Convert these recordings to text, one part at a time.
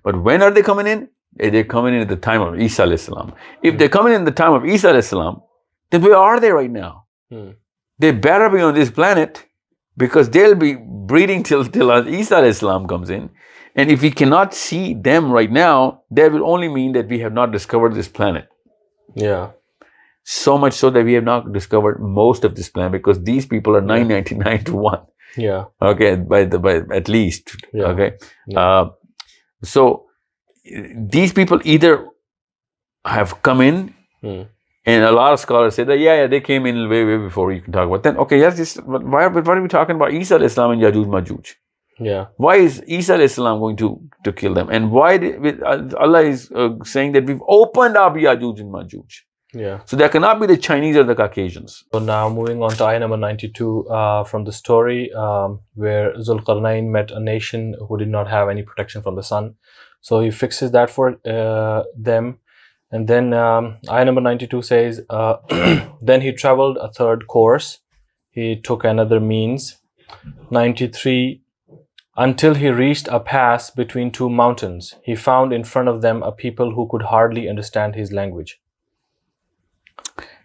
But when are they coming in? They're coming in at the time of Isa alayhi salam. If they're coming in the time of Isa alayhi salam, then where are they right now? They better be on this planet, because they'll be breeding till Isa alayhi salam comes in. And if we cannot see them right now, that will only mean that we have not discovered this planet. Yeah. So much so that we have not discovered most of this planet, because these people are 999 to 1. Yeah. Okay, by at least. Yeah. Okay. Yeah. So these people either have come in, and a lot of scholars say that they came in way before you can talk about. Then why are we talking about Isa alayhi salam and Yajuj Majuj? Yeah. Why is Isa alayhi salam going to kill them? And why Allah is saying that we've opened up Yajuj and Majuj? Yeah. So there cannot be the Chinese or the Caucasians. So now moving on to ayah number 92 from the story where Zulqarnain met a nation who did not have any protection from the sun. So he fixes that for them. And then ayah number 92 says, then he traveled a third course. He took another means. 93, until he reached a pass between two mountains. He found in front of them a people who could hardly understand his language.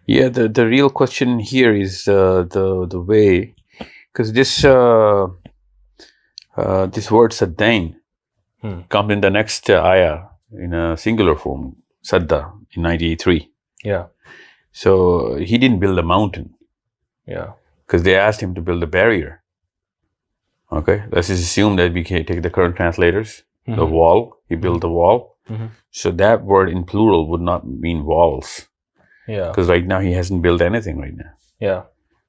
Yeah, the real question here is the way, because this word Saddain comes in the next ayah in a singular form, Sadda, in 93. Yeah. So he didn't build a mountain. Yeah. Because they asked him to build a barrier. Okay, let's just assume that we can take the current translators, the wall, he built a wall. So that word in plural would not mean walls. Yeah. Because right now he hasn't built anything right now. Yeah.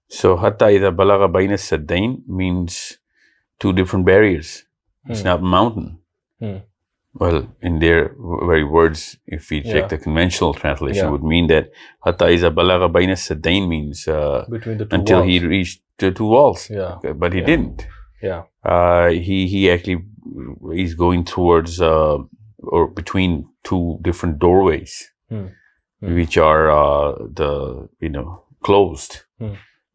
So hatta idha balagha bayna saddain means two different barriers. It's not a mountain. Well, in their very words, if we take the conventional translation, would mean that hatta idha balagha bayna saddain means between the two until walls. he reached the two walls. Yeah. Okay, but he didn't. Yeah. He actually is going towards or between two different doorways. Which are closed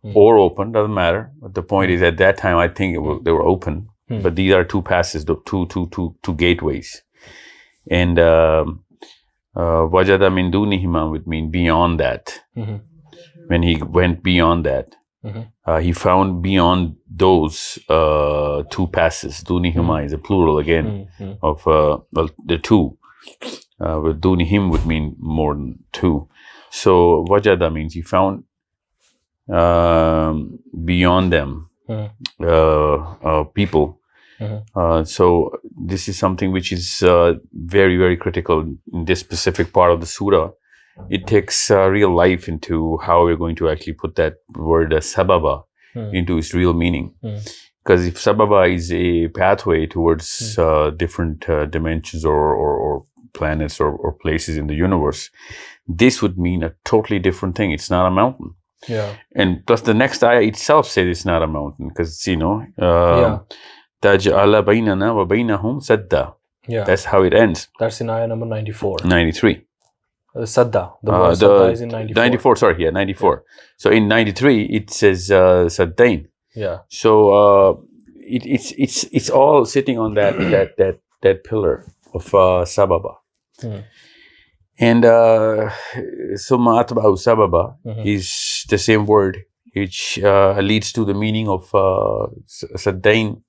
or open, doesn't matter. But the point is, at that time, I think they were open. But these are two passes, two gateways. And wajada min dunihima would mean beyond that. When he went beyond that, he found beyond those two passes. Dunihima is a plural again of the two. With dunihim would mean more than two. So wajada means he found beyond them people. So this is something which is very, very critical in this specific part of the surah. It takes real life into how we're going to actually put that word sababa into its real meaning. Because if sababa is a pathway towards different dimensions or planets or places in the universe, this would mean a totally different thing. It's not a mountain. Yeah. And plus the next ayah itself says it's not a mountain, because taj'ala baynana wa baynahum sadda. Yeah. That's how it ends. That's in ayah number 94. 93. Sadda. The word sadda is in 94. 94, sorry, yeah, 94. Yeah. So in 93 it says saddain. Yeah. So it's all sitting on that pillar of sababa. And summa atba'u sababa is the same word which leads to the meaning of saddain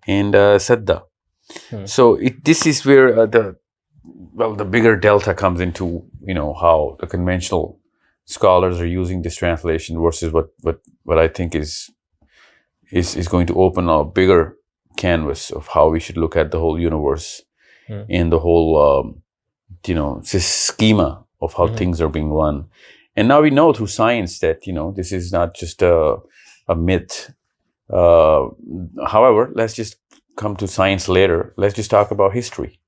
and sadda. So this is where the bigger delta comes into, how the conventional scholars are using this translation versus what I think is going to open a bigger canvas of how we should look at the whole universe and the whole this schema of how things are being run. And now we know through science that this is not just a myth. However, let's just come to science later. Let's just talk about history.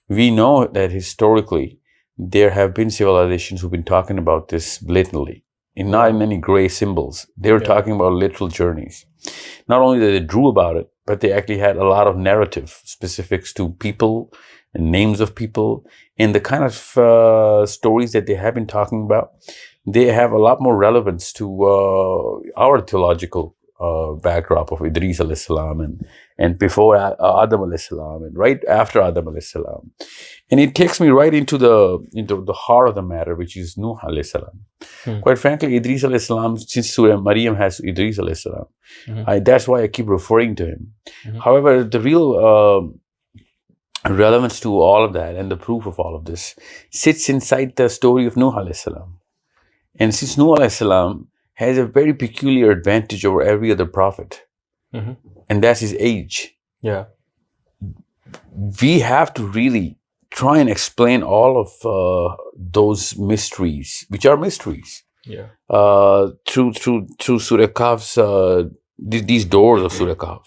We know that historically there have been civilizations who've been talking about this blatantly, and not in any gray symbols. They were talking about literal journeys. Not only that they drew about it, but they actually had a lot of narrative specifics to people and names of people, and the kind of stories that they have been talking about. They have a lot more relevance to our theological backdrop of Idris alayhi salam and before Adam alayhi salam and right after Adam alayhi salam. And it takes me right into the heart of the matter, which is Nuh alayhi salam. Quite frankly, Idris alayhi salam, since Surah Maryam has Idris alayhi salam, that's why I keep referring to him. However, the real relevance to all of that and the proof of all of this sits inside the story of Nuh alayhi salam. And since Nuh alayhi salam has a very peculiar advantage over every other prophet, and that's his age. Yeah. We have to really try and explain all of those mysteries, which are mysteries. Yeah. Through Surah Kahf's these doors of Surah Kahf.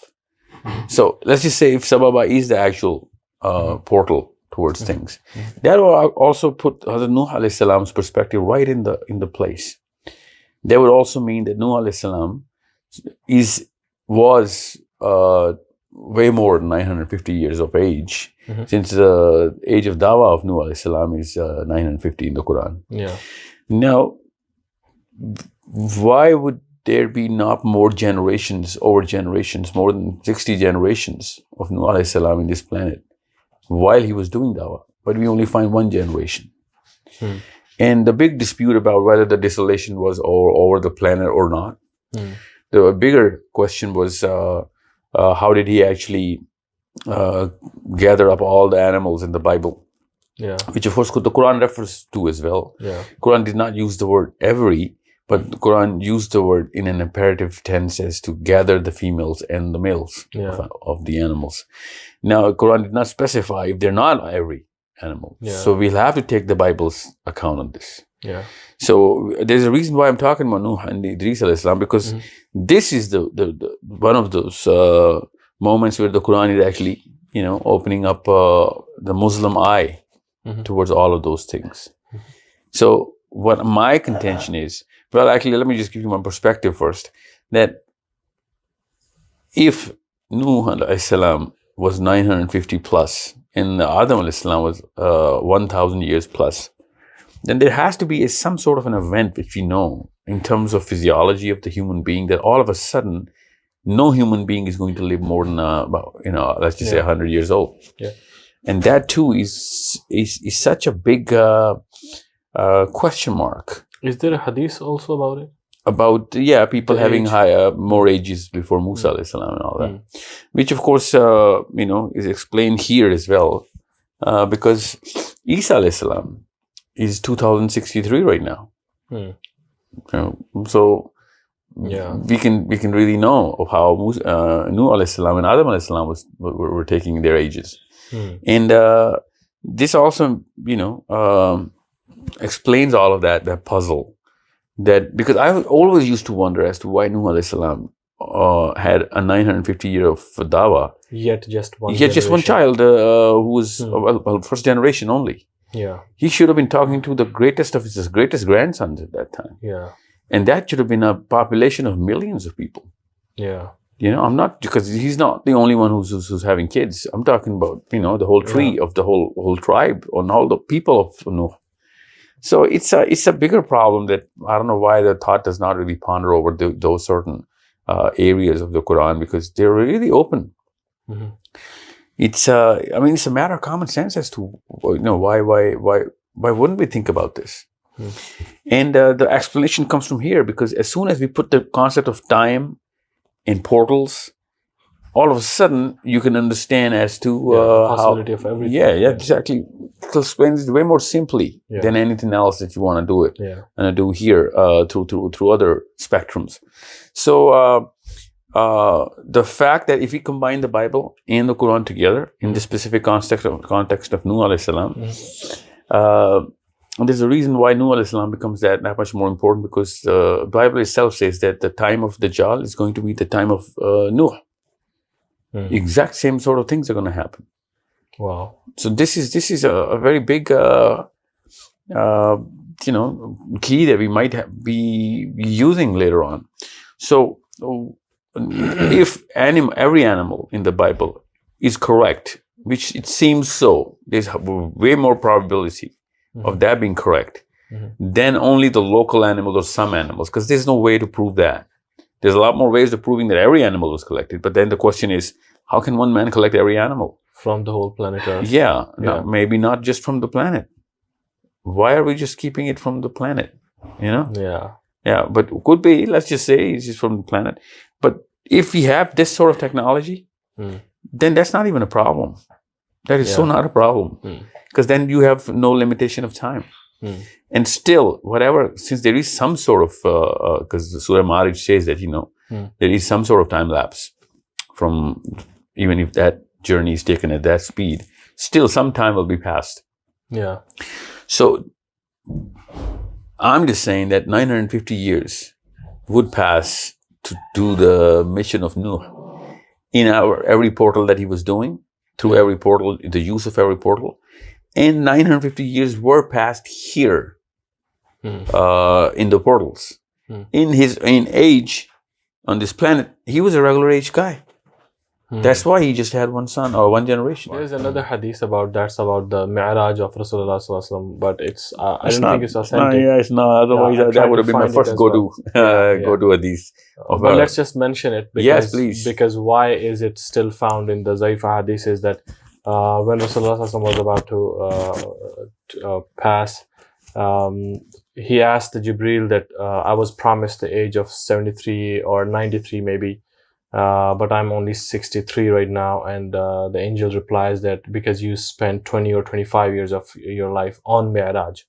So let's just say if Sababa is the actual portal towards things, that will also put Hazrat Nuh alayhi salam's perspective right in the place. That would also mean that Nuh alayhi salam was way more than 950 years of age, since the age of Dawah of Nuh alayhi salam is 950 in the Quran. Yeah. Now, why would there be not more generations over generations, more than 60 generations of Nuh alayhi salam in this planet while he was doing Dawah? But we only find one generation. And the big dispute about whether the desolation was over the planet or not. The bigger question was how did he actually gather up all the animals in the Bible? Yeah. Which of course the Quran refers to as well. Yeah. Quran did not use the word every, but the Quran used the word in an imperative tense as to gather the females and the males of the animals. Now, Quran did not specify if they're not every animal. Yeah. So we'll have to take the Bible's account on this. Yeah. So there's a reason why I'm talking about Nuh and Idris alayhi salam, because this is the one of those moments where the Quran is actually, opening up the Muslim eye towards all of those things. So what my contention is, well, actually, let me just give you my perspective first, that if Nuh alayhi salam was 950 plus and Adam alayhi salam was 1,000 years plus, then there has to be some sort of an event which we know in terms of physiology of the human being, that all of a sudden no human being is going to live more than about, let's just say 100 years old. Yeah. And that too is such a big question mark. Is there a hadith also about it? About people having more ages before Musa alayhi salam and all that, which of course is explained here as well, because Isa alayhi salam is 2063 right now. So we can really know of how Nuh alayhi salam and Adam alayhi salam were taking their ages, and this also explains all of that puzzle. That because I always used to wonder as to why Nuh alayhi salam had a 950 year of dawah, yet just one child who was first generation only. Yeah, he should have been talking to the greatest of his greatest grandsons at that time. Yeah, and that should have been a population of millions of people. Yeah, I'm not, because he's not the only one who's having kids. I'm talking about the whole tree of the whole tribe and all the people of Nuh. So it's a bigger problem that I don't know why the thought does not really ponder over those certain areas of the Quran, because they're really open. It's it's a matter of common sense as to why wouldn't we think about this? And the explanation comes from here, because as soon as we put the concept of time in portals, all of a sudden you can understand as to the possibility of everything. Yeah, exactly. It explains it way more simply than anything else that you want to do it and do here through other spectrums. So the fact that if we combine the Bible and the Quran together in the specific context of Nuh alayhi salam, there's a reason why Nuh alayhi salam becomes that much more important, because the Bible itself says that the time of Dajjal is going to be the time of Nuh. Exact same sort of things are going to happen. Wow! So this is a very big key that we might be using later on. So if every animal in the Bible is correct, which it seems so, there's way more probability of that being correct than only the local animals or some animals, because there's no way to prove that. There's a lot more ways of proving that every animal was collected. But then the question is, how can one man collect every animal? From the whole planet Earth. Yeah. Maybe not just from the planet. Why are we just keeping it from the planet? Yeah, but could be, let's just say it's just from the planet. But if we have this sort of technology, then that's not even a problem. That is so not a problem. Because then you have no limitation of time. And still, whatever, since there is some sort of, because the Surah Ma'arij says that, there is some sort of time lapse from, even if that journey is taken at that speed, still some time will be passed. Yeah. So, I'm just saying that 950 years would pass to do the mission of Nuh in every portal that he was doing, through every portal, the use of every portal. And 950 years were passed here in the portals. In age on this planet, he was a regular age guy. That's why he just had one son or one generation. There's another hadith about the Mi'raj of Rasulullah Sallallahu Alaihi Wasallam, but I don't think it's authentic. It's not. Otherwise, that would have been my first go-to hadith. But let's just mention it. Because, yes, please. Because why is it still found in the Zaifa hadith is that when Rasulullah Sallallahu Alaihi Wasallam was about to pass, he asked the Jibreel that I was promised the age of 73 or 93 maybe. But I'm only 63 right now, and the angel replies that because you spent 20 or 25 years of your life on Mi'raj.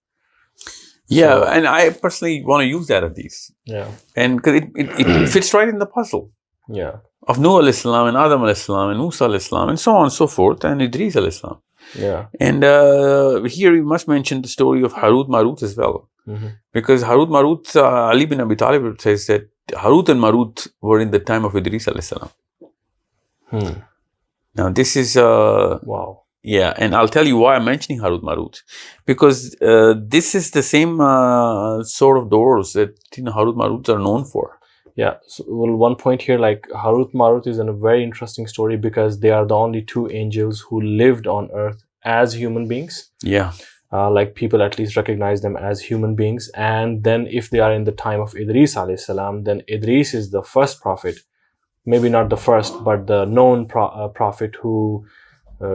Yeah, and I personally want to use that hadith. Yeah. And because it fits right in the puzzle. Yeah. Of Nuh alayhi salam and Adam alayhi salam and Musa alayhi salam and so on and so forth, and Idris alayhi salam. Yeah. And here we must mention the story of Harut Marut as well. Because Harut Marut, Ali bin Abi Talib says that Harut and Marut were in the time of Idris alayhi salam. Now this is wow. Yeah, and I'll tell you why I'm mentioning Harut Marut, because this is the same sort of doors that Harut Marut are known for. Yeah. So, well, one point here, like Harut Marut is a very interesting story because they are the only two angels who lived on Earth as human beings. Yeah. Like people at least recognize them as human beings. And then if they are in the time of Idris alayhi salam, then Idris is the first prophet, maybe not the first, but the known prophet who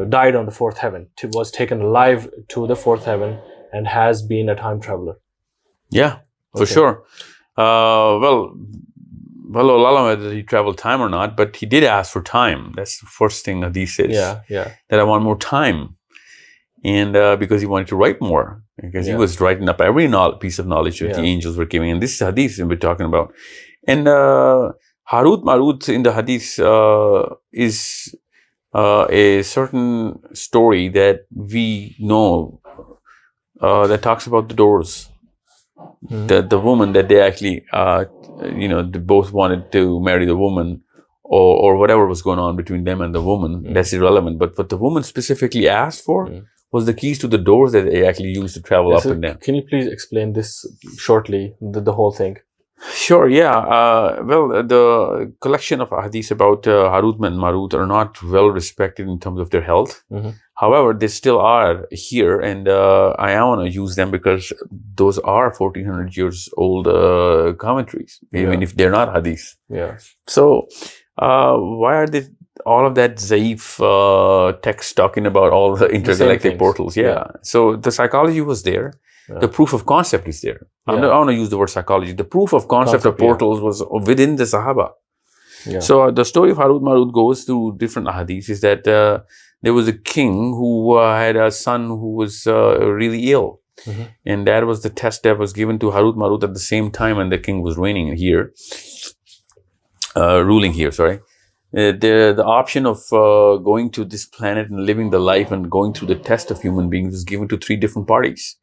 died on the fourth heaven, was taken alive to the fourth heaven and has been a time traveler. Yeah, for sure. Well, Allah, whether he traveled time or not, but he did ask for time. That's the first thing Hadith says. Yeah. That I want more time. And because he wanted to write more, because he was writing up every piece of knowledge that the angels were giving. And this is hadith we're talking about. And Harut Marut in the hadith is a certain story that we know that talks about the doors. The woman that they actually, they both wanted to marry the woman, or whatever was going on between them and the woman. That's irrelevant. But what the woman specifically asked for was the keys to the doors that they actually used to travel up and down. Can you please explain this shortly, the whole thing? Sure, yeah. Well, the collection of hadiths about Harut and Marut are not well respected in terms of their health. However, they still are here, and I want to use them because those are 1400 years old commentaries, even if they're not hadiths. Yeah. So, why are they all of that zaif text talking about all the intergalactic portals? Yeah. So the psychology was there. The proof of concept is there. I want to use the word psychology. The proof of concept of portals was within the Sahaba. So the story of Harut Marut goes through different hadiths. Is that there was a king who had a son who was really ill. And that was the test that was given to Harut Marut at the same time when the king was ruling here. The option of going to this planet and living the life and going through the test of human beings was given to three different parties.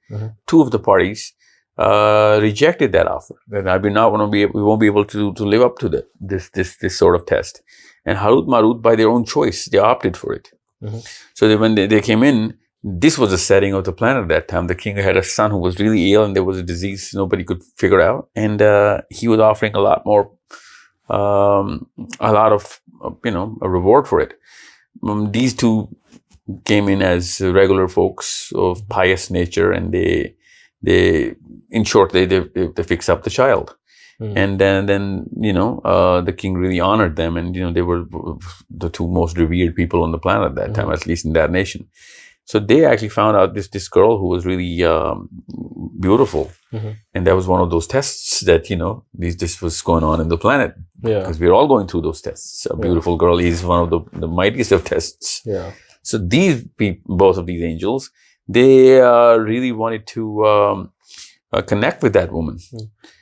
Two of the parties rejected that offer. That we won't be able to live up to this sort of test. And Harut Marut, by their own choice, they opted for it. So when they came in, this was the setting of the planet at that time. The king had a son who was really ill, and there was a disease nobody could figure out, and he was offering a lot of a reward for it. These two came in as regular folks of pious nature, and they in short, they fix up the child. And then the king really honored them, and they were the two most revered people on the planet at that time, at least in that nation. So they actually found out this girl who was really beautiful, and that was one of those tests that this was going on in the planet, because we're all going through those tests. A beautiful girl is one of the mightiest of tests. So these both of these angels, they really wanted to connect with that woman.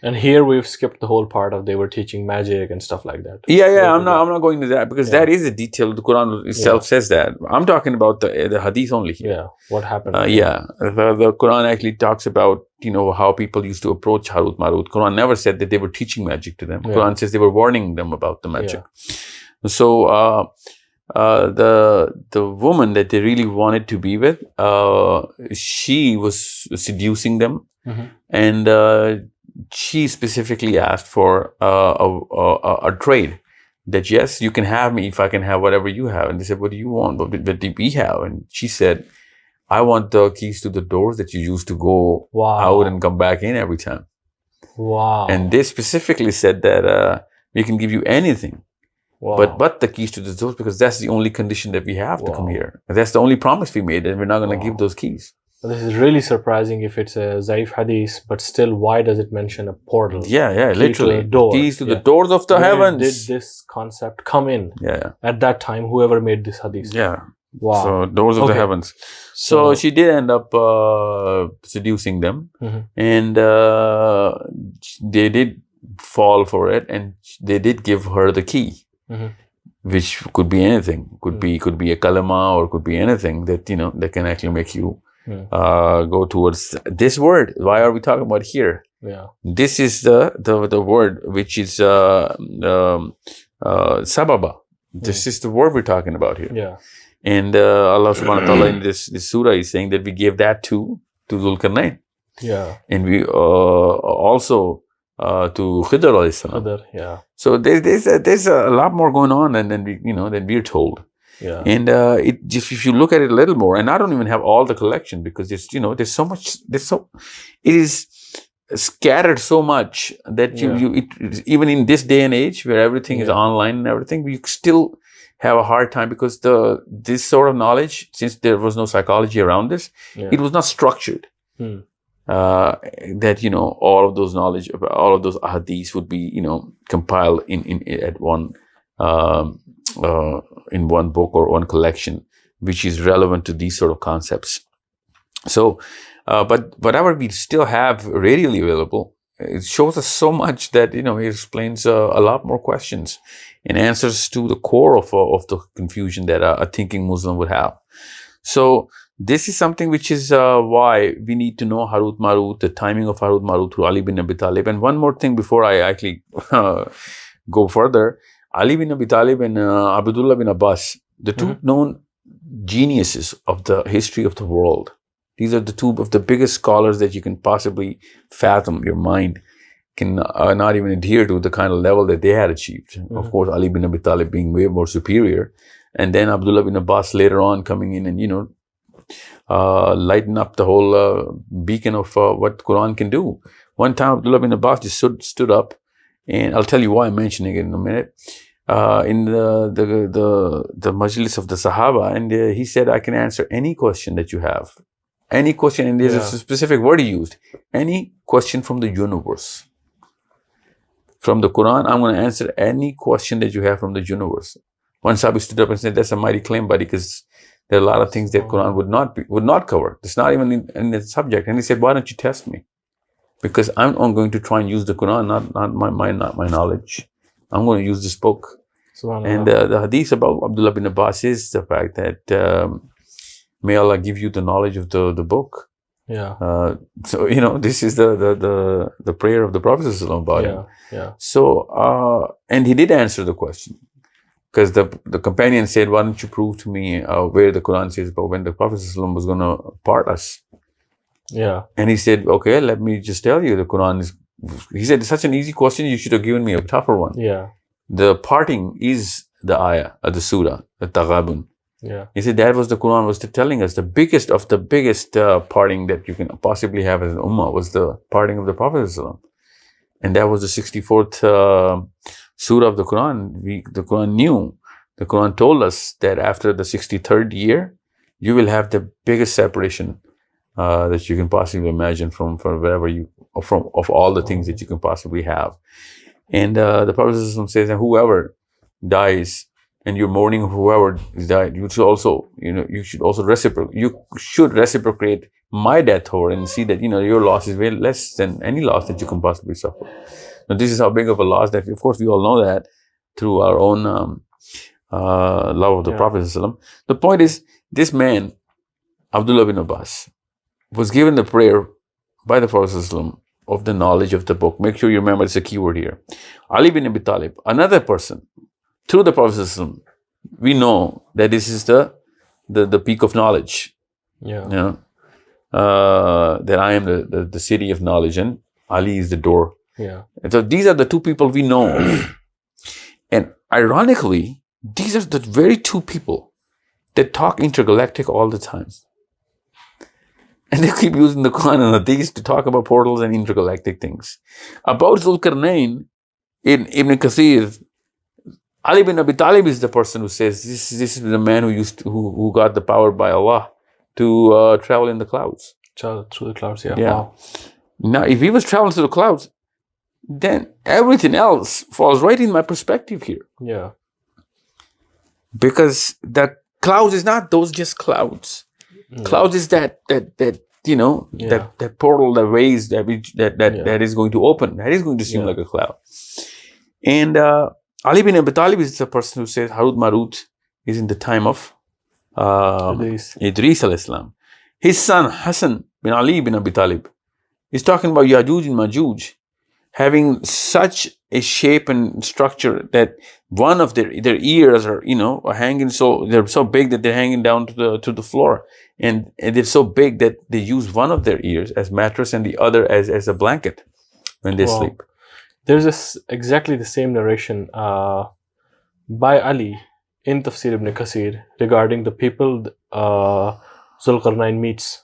And here we've skipped the whole part of they were teaching magic and stuff like that. I'm not going to that, because that is a detail. The Quran itself says that. I'm talking about the hadith only here. What happened? The Quran actually talks about how people used to approach Harut Marut. Quran never said that they were teaching magic to them. Quran says they were warning them about the magic. So the woman that they really wanted to be with, she was seducing them. And she specifically asked for a trade, that yes, you can have me if I can have whatever you have. And they said, what do you want? What do we have? And she said, I want the keys to the doors that you use to go out and come back in every time. And they specifically said that we can give you anything, but the keys to the doors, because that's the only condition that we have to come here. And that's the only promise we made, and we're not going to give those keys. This is really surprising if it's a Zaif hadith, but still, why does it mention a portal? Literally. Door. Keys to the doors of the heavens. Did this concept come in? At that time, whoever made this hadith. So, doors of the heavens. So she did end up seducing them, and they did fall for it, and they did give her the key, which could be anything. Could be a kalama, or could be anything that that can actually make you go towards this word. Why are we talking about here? This is the word which is sababa. This is the word we're talking about here. And Allah subhanahu wa ta'ala in this surah is saying that we gave that to Dhul-Qarnayn. And we also to Khidr alayhi salam. So there's a lot more going on than we're told. And it just, if you look at it a little more, and I don't even have all the collection, because there's so much, it is scattered so much that even in this day and age where everything is online and everything, we still have a hard time, because this sort of knowledge, since there was no psychology around this, it was not structured. That all of those knowledge about all of those ahadiths would be compiled at one in one book or one collection, which is relevant to these sort of concepts. So, but whatever we still have readily available, it shows us so much that it explains a lot more questions and answers to the core of the confusion that a thinking Muslim would have. So this is something which is why we need to know Harut Marut, the timing of Harut Marut through Ali bin Abi Talib. And one more thing before I actually go further. Ali bin Abi Talib and Abdullah bin Abbas, the two known geniuses of the history of the world. These are the two of the biggest scholars that you can possibly fathom. Your mind can not even adhere to the kind of level that they had achieved. Of course, Ali bin Abi Talib being way more superior. And then Abdullah bin Abbas later on coming in and, lighten up the whole beacon of what Quran can do. One time, Abdullah bin Abbas just stood up, and I'll tell you why I'm mentioning it in a minute. In the majlis of the Sahaba, and he said, I can answer any question that you have. Any question, and there's a specific word he used. Any question from the universe. From the Quran, I'm going to answer any question that you have from the universe. One Sahabi stood up and said, that's a mighty claim, buddy, because there are a lot of things that Quran would not cover. It's not even in the subject. And he said, why don't you test me? Because I'm going to try and use the Quran, not my knowledge. I'm going to use this book. And the hadith about Abdullah bin Abbas is the fact that may Allah give you the knowledge of the book. So this is the prayer of the Prophet about him. So and he did answer the question, because the companion said, why don't you prove to me where the Quran says about when the Prophet was going to part us? And he said, okay, let me just tell you, the Quran is, he said, it's such an easy question, you should have given me a tougher one. The parting is the ayah, the surah, the Taghabun. He said that was the Quran was telling us the biggest parting that you can possibly have as an ummah was the parting of the Prophet. And that was the 64th surah of the Quran. The Quran knew. The Quran told us that after the 63rd year, you will have the biggest separation that you can possibly imagine from wherever of all the things that you can possibly have. And the Prophet says that whoever dies and you're mourning whoever died, you should also reciprocate my death over and see that your loss is way less than any loss that you can possibly suffer. Now this is how big of a loss that, of course, we all know that through our own love of the Prophet. The point is, this man, Abdullah bin Abbas, was given the prayer by the Prophet of the knowledge of the book. Make sure you remember, it's a keyword here. Ali bin Abi Talib, another person, through the Prophet, we know that this is the peak of knowledge. That I am the city of knowledge and Ali is the door. And so these are the two people we know of. And ironically, these are the very two people that talk intergalactic all the time. And they keep using the Quran and Hadith to talk about portals and intergalactic things. About Zulqarnain, in Ibn Kathir, Ali bin Abi Talib is the person who says this is the man who got the power by Allah to travel in the clouds. Through the clouds, yeah. Wow. Now, if he was traveling through the clouds, then everything else falls right in my perspective here. Yeah. Because the clouds is not those just clouds. Clouds is that portal, that rays that is going to open. That is going to seem like a cloud. And Ali bin Abi Talib is the person who says Harut Marut is in the time of Idris al-Islam. His son Hassan bin Ali bin Abi Talib is talking about Yajuj and Majuj having such a shape and structure that one of their ears are hanging, so they're so big that they're hanging down to the floor, and they're so big that they use one of their ears as mattress and the other as a blanket when they sleep. There's exactly the same narration by Ali in Tafsir ibn Kathir regarding the people Zulqarnain meets.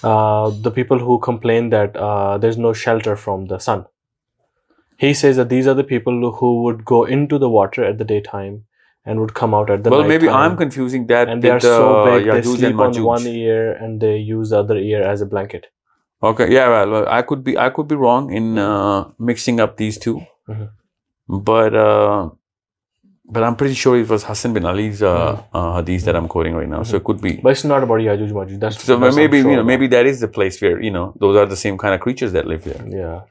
The people who complain that there's no shelter from the sun. He says that these are the people who would go into the water at the daytime and would come out at the night. Well, maybe I'm confusing that. And they are so big, they sleep on one ear and they use the other ear as a blanket. Okay, yeah, well, I could be wrong in mixing up these two, but I'm pretty sure it was Hassan bin Ali's hadith that I'm quoting right now. So it could be. But it's not about Yajuj Majuj. That's maybe maybe that is the place where those are the same kind of creatures that live there. Yeah.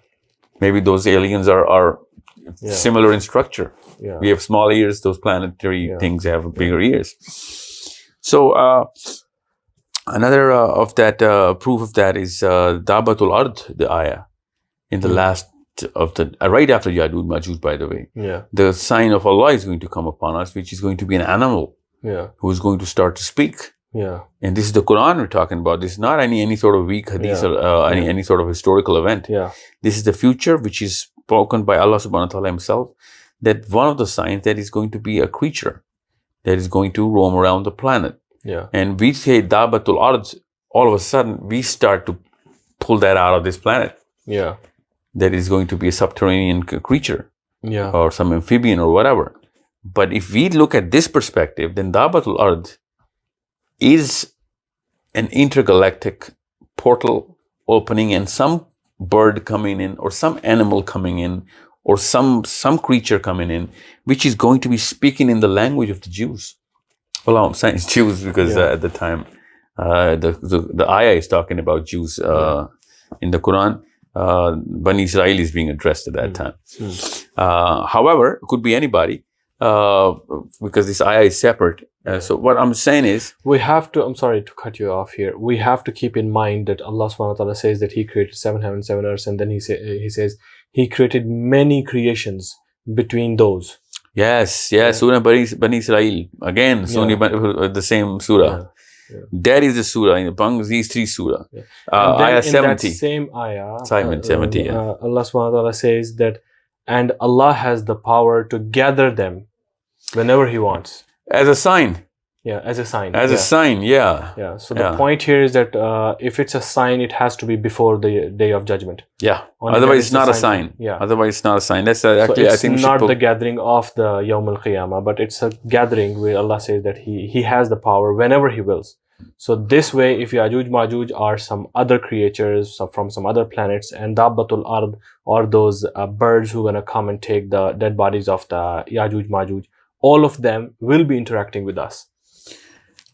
Maybe those aliens are similar in structure. Yeah. We have small ears. Those planetary things have bigger ears. So another of that proof of that is Dabatul Ard, the ayah in the last of the right after Yajuj Majuj, by the way. Yeah. The sign of Allah is going to come upon us, which is going to be an animal. Yeah. Who is going to start to speak. Yeah. And this is the Quran we're talking about. This is not any sort of weak hadith or any sort of historical event. Yeah. This is the future, which is spoken by Allah subhanahu wa ta'ala himself, that one of the signs that is going to be a creature that is going to roam around the planet. Yeah. And we say Dabatul Ard, all of a sudden we start to pull that out of this planet. Yeah. That is going to be a subterranean creature. Yeah. Or some amphibian or whatever. But if we look at this perspective, then Dabatul Ard is an intergalactic portal opening and some bird coming in or some animal coming in or some creature coming in, which is going to be speaking in the language of the Jews. Well, I'm saying Jews because at the time the ayah is talking about Jews in the Quran. Bani Israel is being addressed at that time. However, it could be anybody because this ayah is separate. So what I'm saying is, we have to, I'm sorry to cut you off here, we have to keep in mind that Allah subhanahu wa ta'ala says that He created 7 heavens, 7 earths, and then He says He created many creations between those. Yes, Surah Bani Israel. Again, the same surah. Yeah. That is the surah among these 3 surah. Ayah 70. That same ayah, 70, Allah subhanahu wa ta'ala says that, and Allah has the power to gather them whenever He wants. As a sign. Yeah, as a sign. As a sign, yeah. Yeah. So the point here is that if it's a sign, it has to be before the day of judgment. Yeah. Only Otherwise, then it's not a sign. Yeah. Otherwise, it's not a sign. That's actually, so I think, it's not the gathering of the Yawm al-Qiyamah, but it's a gathering where Allah says that He has the power whenever He wills. So this way, if Yajuj Majuj are some other creatures from some other planets, and Dabbatul Ard, or those birds who are going to come and take the dead bodies of the Yajuj Majuj, all of them will be interacting with us.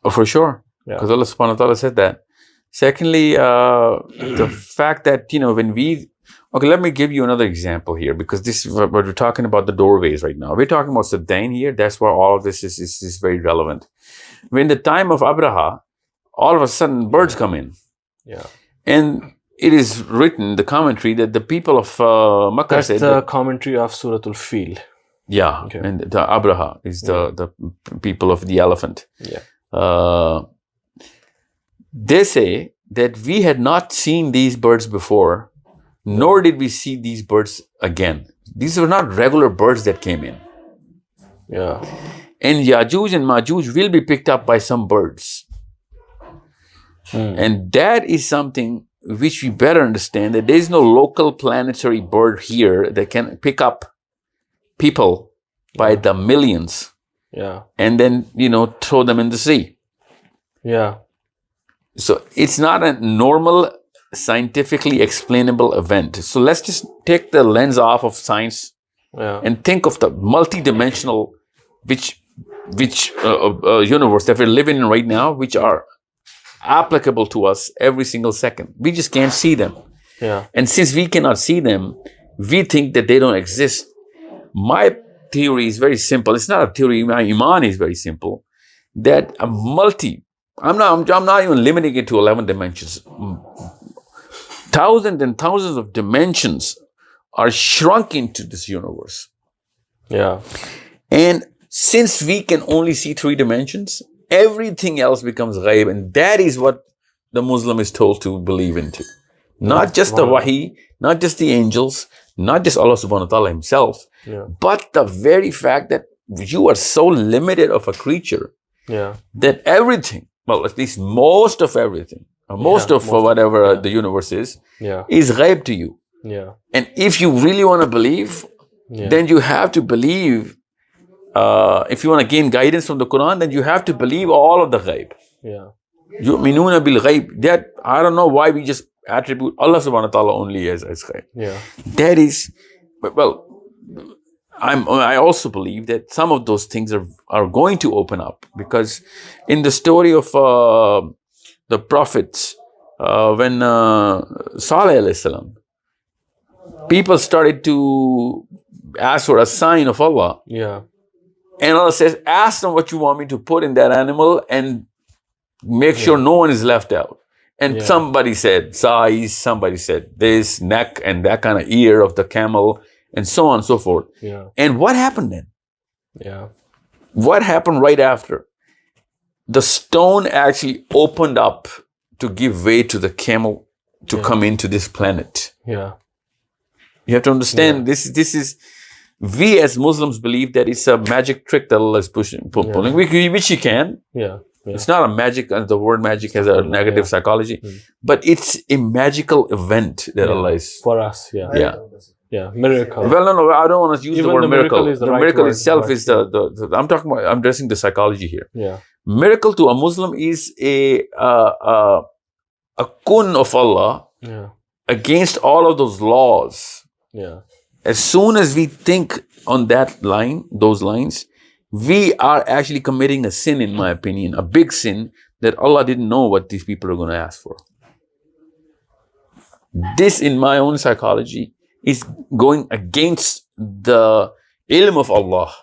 Oh, for sure. Because Allah subhanahu wa ta'ala said that. Secondly, the fact that, when we... Okay, let me give you another example here, because this is what we're talking about, the doorways right now. We're talking about Sudain here. That's why all of this is very relevant. When the time of Abraha, all of a sudden birds come in. Yeah. And it is written, the commentary, that the people of Makkah said... That's the commentary of Suratul Fil. Yeah. Okay. And the Abraha is the people of the elephant. Yeah. They say that we had not seen these birds before, nor did we see these birds again. These were not regular birds that came in. Yeah. And Yajuj and Majuj will be picked up by some birds. And that is something which we better understand, that there is no local planetary bird here that can pick up people by the millions. Yeah. And then, throw them in the sea. Yeah. So it's not a normal, scientifically explainable event. So let's just take the lens off of science and think of the multi-dimensional universe that we're living in right now, which are applicable to us every single second. We just can't see them. Yeah. And since we cannot see them, we think that they don't exist. My theory is very simple. It's not a theory. My iman is very simple. That I'm not even limiting it to 11 dimensions. Thousands and thousands of dimensions are shrunk into this universe. Yeah. And since we can only see 3 dimensions, everything else becomes ghaib, and that is what the Muslim is told to believe into. Not just the wahi, not just the angels, not just Allah subhanahu wa ta'ala himself, but the very fact that you are so limited of a creature that everything, well, at least most of everything, most of whatever the universe is ghaib to you. Yeah. And if you really want to believe, then you have to believe. If you want to gain guidance from the Quran, then you have to believe all of the ghaib. Yeah. Yu'minuna bil ghaib. That, I don't know why we just attribute Allah subhanahu wa ta'ala only as ghaib. Yeah. That is, well, I also believe that some of those things are going to open up, because in the story of the prophets, when Saleh alayhi salam, people started to ask for a sign of Allah. Yeah. And Allah says, ask them what you want me to put in that animal and make sure no one is left out. And somebody said size, somebody said this, neck, and that kind of ear of the camel, and so on and so forth. Yeah. And what happened then? Yeah. What happened right after? The stone actually opened up to give way to the camel to come into this planet. Yeah. You have to understand, this is... We as Muslims believe that it's a magic trick that Allah is pulling, which you can. Yeah. It's not a magic, the word magic has a negative psychology, but it's a magical event that Allah is... For us, Yeah, miracle. Well, no, I don't want to use the word miracle. The miracle itself is I'm addressing the psychology here. Yeah. Miracle to a Muslim is a kun of Allah against all of those laws. Yeah. As soon as we think on those lines, we are actually committing a sin, in my opinion, a big sin that Allah didn't know what these people are going to ask for. This, in my own psychology, is going against the ilm of Allah.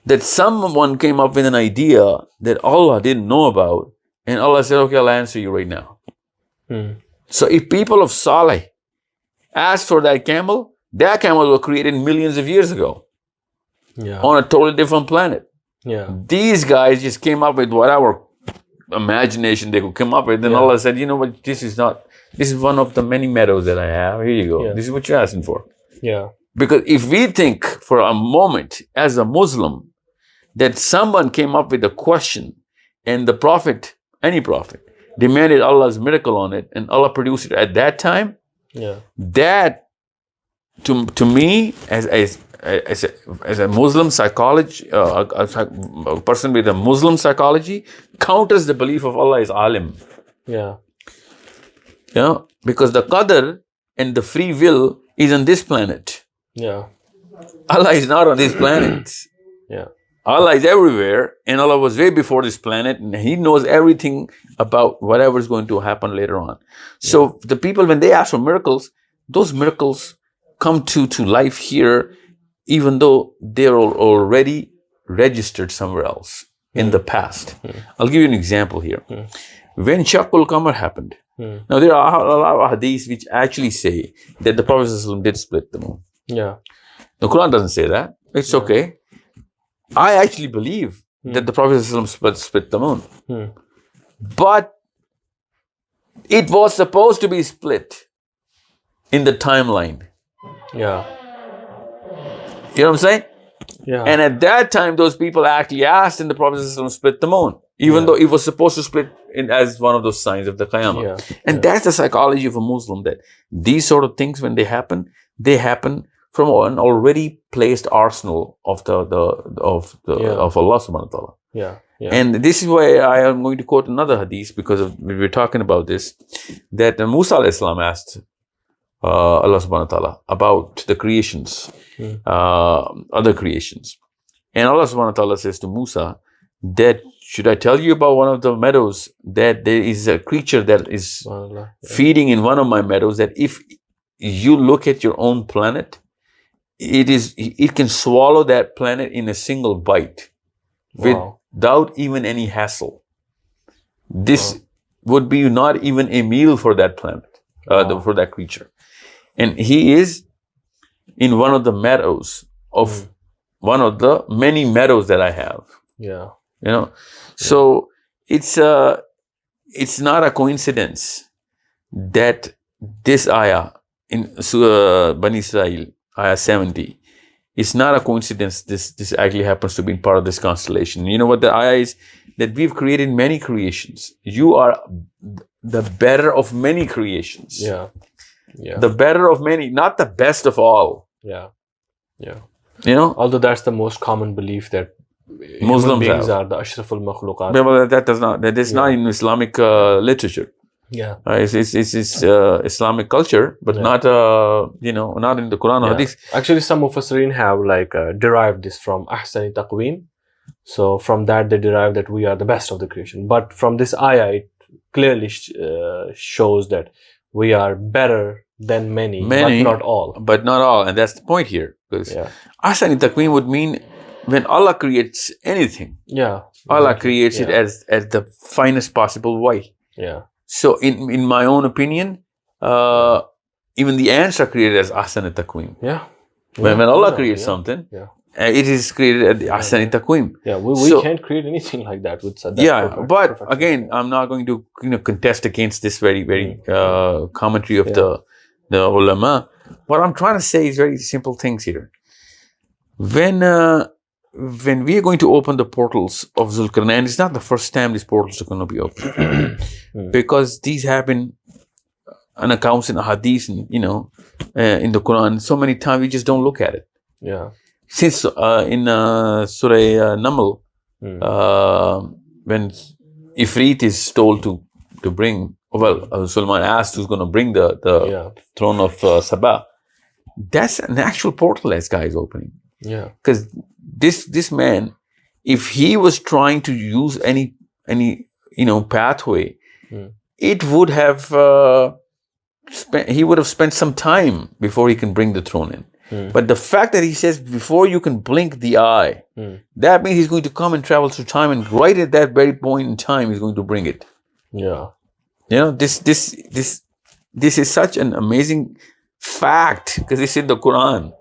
That someone came up with an idea that Allah didn't know about, and Allah said, okay, I'll answer you right now. So if people of Saleh asked for that camel was created millions of years ago on a totally different planet. Yeah. These guys just came up with whatever imagination they could come up with. Then Allah said, you know what, this is one of the many meadows that I have. Here you go. Yeah. This is what you're asking for. Yeah. Because if we think for a moment as a Muslim that someone came up with a question and the prophet, any prophet, demanded Allah's miracle on it and Allah produced it at that time, that to me as a Muslim psychology, a person with a Muslim psychology, counters the belief of Allah is alim. Because the qadr and the free will is on this planet. Allah is not on this planet. Allah is everywhere, and Allah was way before this planet, and He knows everything about whatever is going to happen later on. So the people, when they ask for miracles, those miracles come to life here, even though they're already registered somewhere else in the past. I'll give you an example here. When Shaqul Qamar happened, now there are a lot of hadiths which actually say that the Prophet ﷺ did split the moon. The Quran doesn't say that. It's okay. I actually believe that the Prophet ﷺ split the moon. But it was supposed to be split in the timeline. You know what I'm saying? And at that time, those people actually asked, and the Prophet ﷺ split the moon, even though it was supposed to split in as one of those signs of the Qiyamah. And that's the psychology of a Muslim, that these sort of things, when they happen from an already placed arsenal of of Allah subhanahu wa ta'ala. And this is why I am going to quote another hadith, because we were talking about this, that Musa alayhi salam asked Allah subhanahu wa ta'ala about the creations, other creations. And Allah subhanahu wa ta'ala says to Musa that, should I tell you about one of the meadows, that there is a creature that is feeding in one of my meadows, that if you look at your own planet, it can swallow that planet in a single bite without even any hassle. This would be not even a meal for that planet, for that creature. And he is in one of the meadows of one of the many meadows that I have. So it's not a coincidence that this ayah in Surah Bani Israel, ayah 70, it's not a coincidence this actually happens to be part of this constellation. You know what the ayah is? That we've created many creations. You are the better of many creations. The better of many, not the best of all. Although that's the most common belief, that Muslims beings are the ashraful makhluqat. But that is not in Islamic literature. It's Islamic culture, but not not in the Quran or Hadith. Actually, some Mufassirin have derived this from ahsani taqweem. So from that they derive that we are the best of the creation. But from this ayah, it clearly shows that we are better than many, but not all. And that's the point here. Because ahsani taqweem would mean when Allah creates anything, Allah creates it as the finest possible way. So in my own opinion, even the ants are created as ahsani taqweem. When Allah creates something, it is created at the ahsani taqweem. We can't create anything like that with that. But again, I'm not going to contest against this very commentary of the ulama. What I'm trying to say is very simple things here. When we are going to open the portals of Zulkarnain, it's not the first time these portals are going to be opened. Because these have been on accounts in hadith and, in the Quran, so many times we just don't look at it. Since in Surah Naml, when Ifrit is told to bring, Sulman asked who's going to bring the throne of Sabah. That's an actual portal that guy is opening. Because this man, if he was trying to use any pathway, it would have he would have spent some time before he can bring the throne in. But the fact that he says before you can blink the eye, that means he's going to come and travel through time, and right at that very point in time, he's going to bring it. This is such an amazing fact, because it's in the Quran.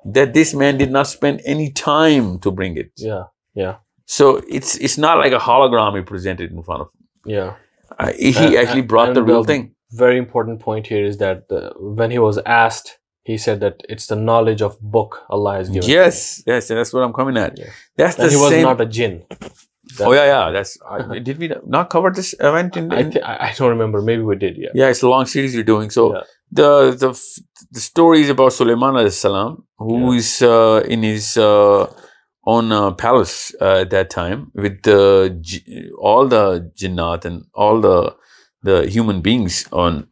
That this man did not spend any time to bring it. So it's not like a hologram he presented in front of him. He actually brought the real thing. Very important point here is that when he was asked he said that it's the knowledge of book Allah has given. Yes, and that's what I'm coming at. Yeah. That's And the he was same. not a jinn. Oh yeah. That's. Did we not cover this event in? I don't remember. Maybe we did. Yeah. Yeah, it's a long series we're doing. So Yeah. the story is about Sulaiman alayhi salam, who is in his own palace at that time with all the jinnat and all the human beings on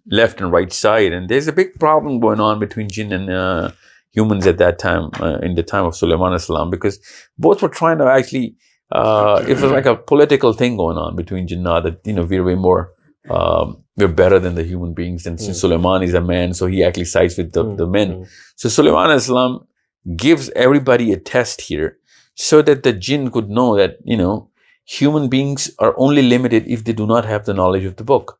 left and right side, and there's a big problem going on between jinn and humans at that time, in the time of Sulaiman alayhi salam, because both were trying to actually it was like a political thing going on between jinnat, that we're way more we're better than the human beings, and since Sulaiman is a man, so he actually sides with the men. So Sulaiman alayhi salam gives everybody a test here so that the jinn could know that human beings are only limited if they do not have the knowledge of the book.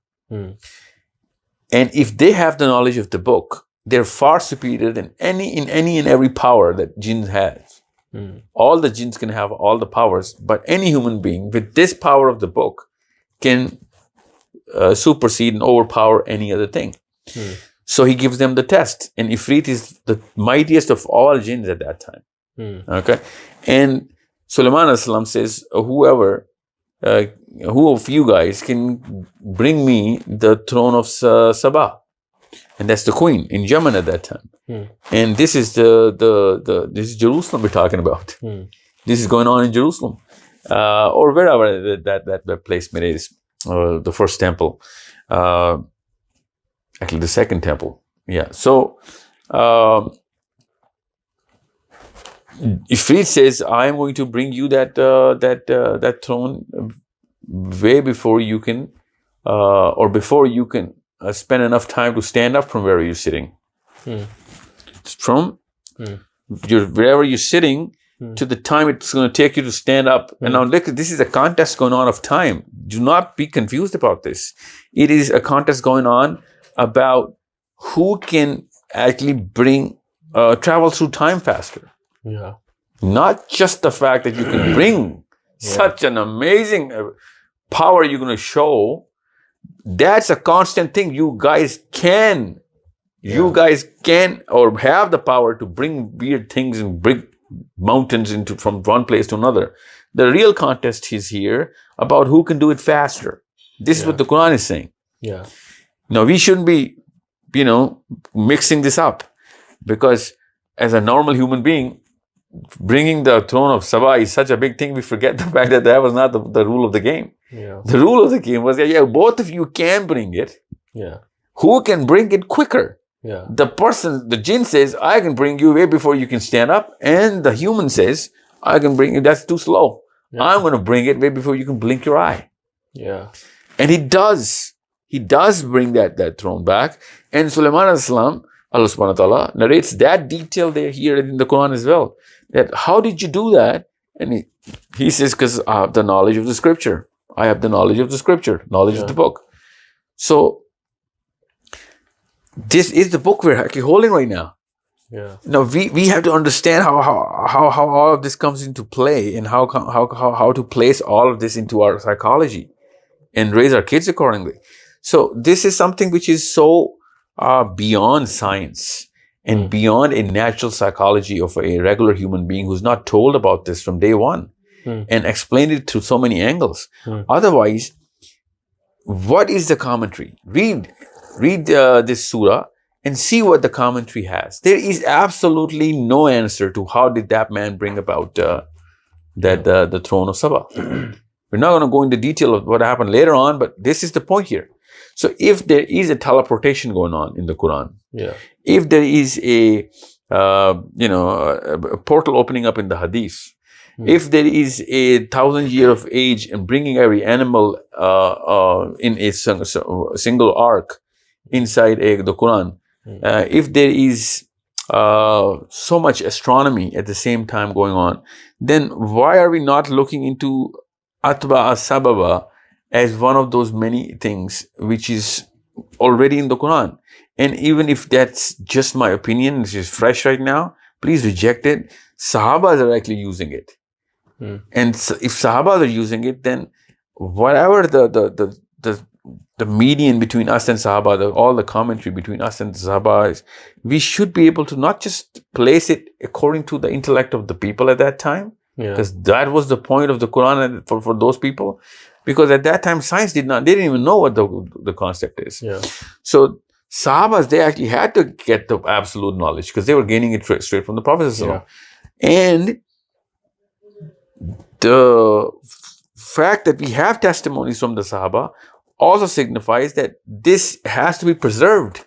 And if they have the knowledge of the book, they're far superior than any and every power that jinn has. All the jinns can have all the powers, but any human being with this power of the book can supersede and overpower any other thing. So he gives them the test, and Ifrit is the mightiest of all jinns at that time. Okay, and Sulaiman alayhi salam says, who of you guys can bring me the throne of Sabah? And that's the queen in Yemen at that time. And this is this is Jerusalem we're talking about. This is going on in Jerusalem, or wherever that placement is. The first temple, actually the second temple. Yeah. So Ifrit says, I am going to bring you that throne way before you can, or before you can spend enough time to stand up from where you're sitting. From wherever you're sitting to the time it's going to take you to stand up. And now look, this is a contest going on of time. Do not be confused about this. It is a contest going on about who can actually travel through time faster. Yeah. Not just the fact that you can bring such an amazing power you're going to show. That's a constant thing. You guys can or have the power to bring weird things and bring mountains from one place to another. The real contest is here about who can do it faster. This is what the Quran is saying. Yeah. Now we shouldn't be, mixing this up, because as a normal human being, bringing the throne of Sabah is such a big thing. We forget the fact that was not the rule of the game. Yeah. The rule of the game was that both of you can bring it. Yeah. Who can bring it quicker? Yeah. The jinn says, I can bring you way before you can stand up. And the human says, I can bring you, that's too slow. Yeah. I'm going to bring it way before you can blink your eye. Yeah. And he does. He does bring that throne back. And Sulaiman alayhi salam, Allah subhanahu wa ta'ala, narrates that detail there here in the Quran as well. That how did you do that? And he says, because I have the knowledge of the scripture. I have the knowledge of the scripture, knowledge of the book. So this is the book we're actually holding right now. Yeah. Now we have to understand how all of this comes into play, and how to place all of this into our psychology and raise our kids accordingly. So this is something which is so beyond science and beyond a natural psychology of a regular human being who's not told about this from day one and explained it through so many angles. Otherwise, what is the commentary? Read this surah and see what the commentary has. There is absolutely no answer to how did that man bring about the throne of Sabah. We're not going to go into detail of what happened later on, but this is the point here. So if there is a teleportation going on in the Quran, if there is a portal opening up in the Hadith, if there is 1,000 years of age and bringing every animal in a single ark inside the Quran, if there is so much astronomy at the same time going on, then why are we not looking into Atba as-Sababa as one of those many things which is already in the Quran? And even if that's just my opinion, it's just fresh right now, please reject it. Sahabas are actually using it. And if Sahabas are using it, then whatever the the median between us and Sahaba, all the commentary between us and the Sahaba is, we should be able to not just place it according to the intellect of the people at that time, because that was the point of the Quran for those people. Because at that time, science they didn't even know what the concept is. So Sahabas, they actually had to get the absolute knowledge because they were gaining it straight from the Prophet. And the fact that we have testimonies from the Sahaba also signifies that this has to be preserved.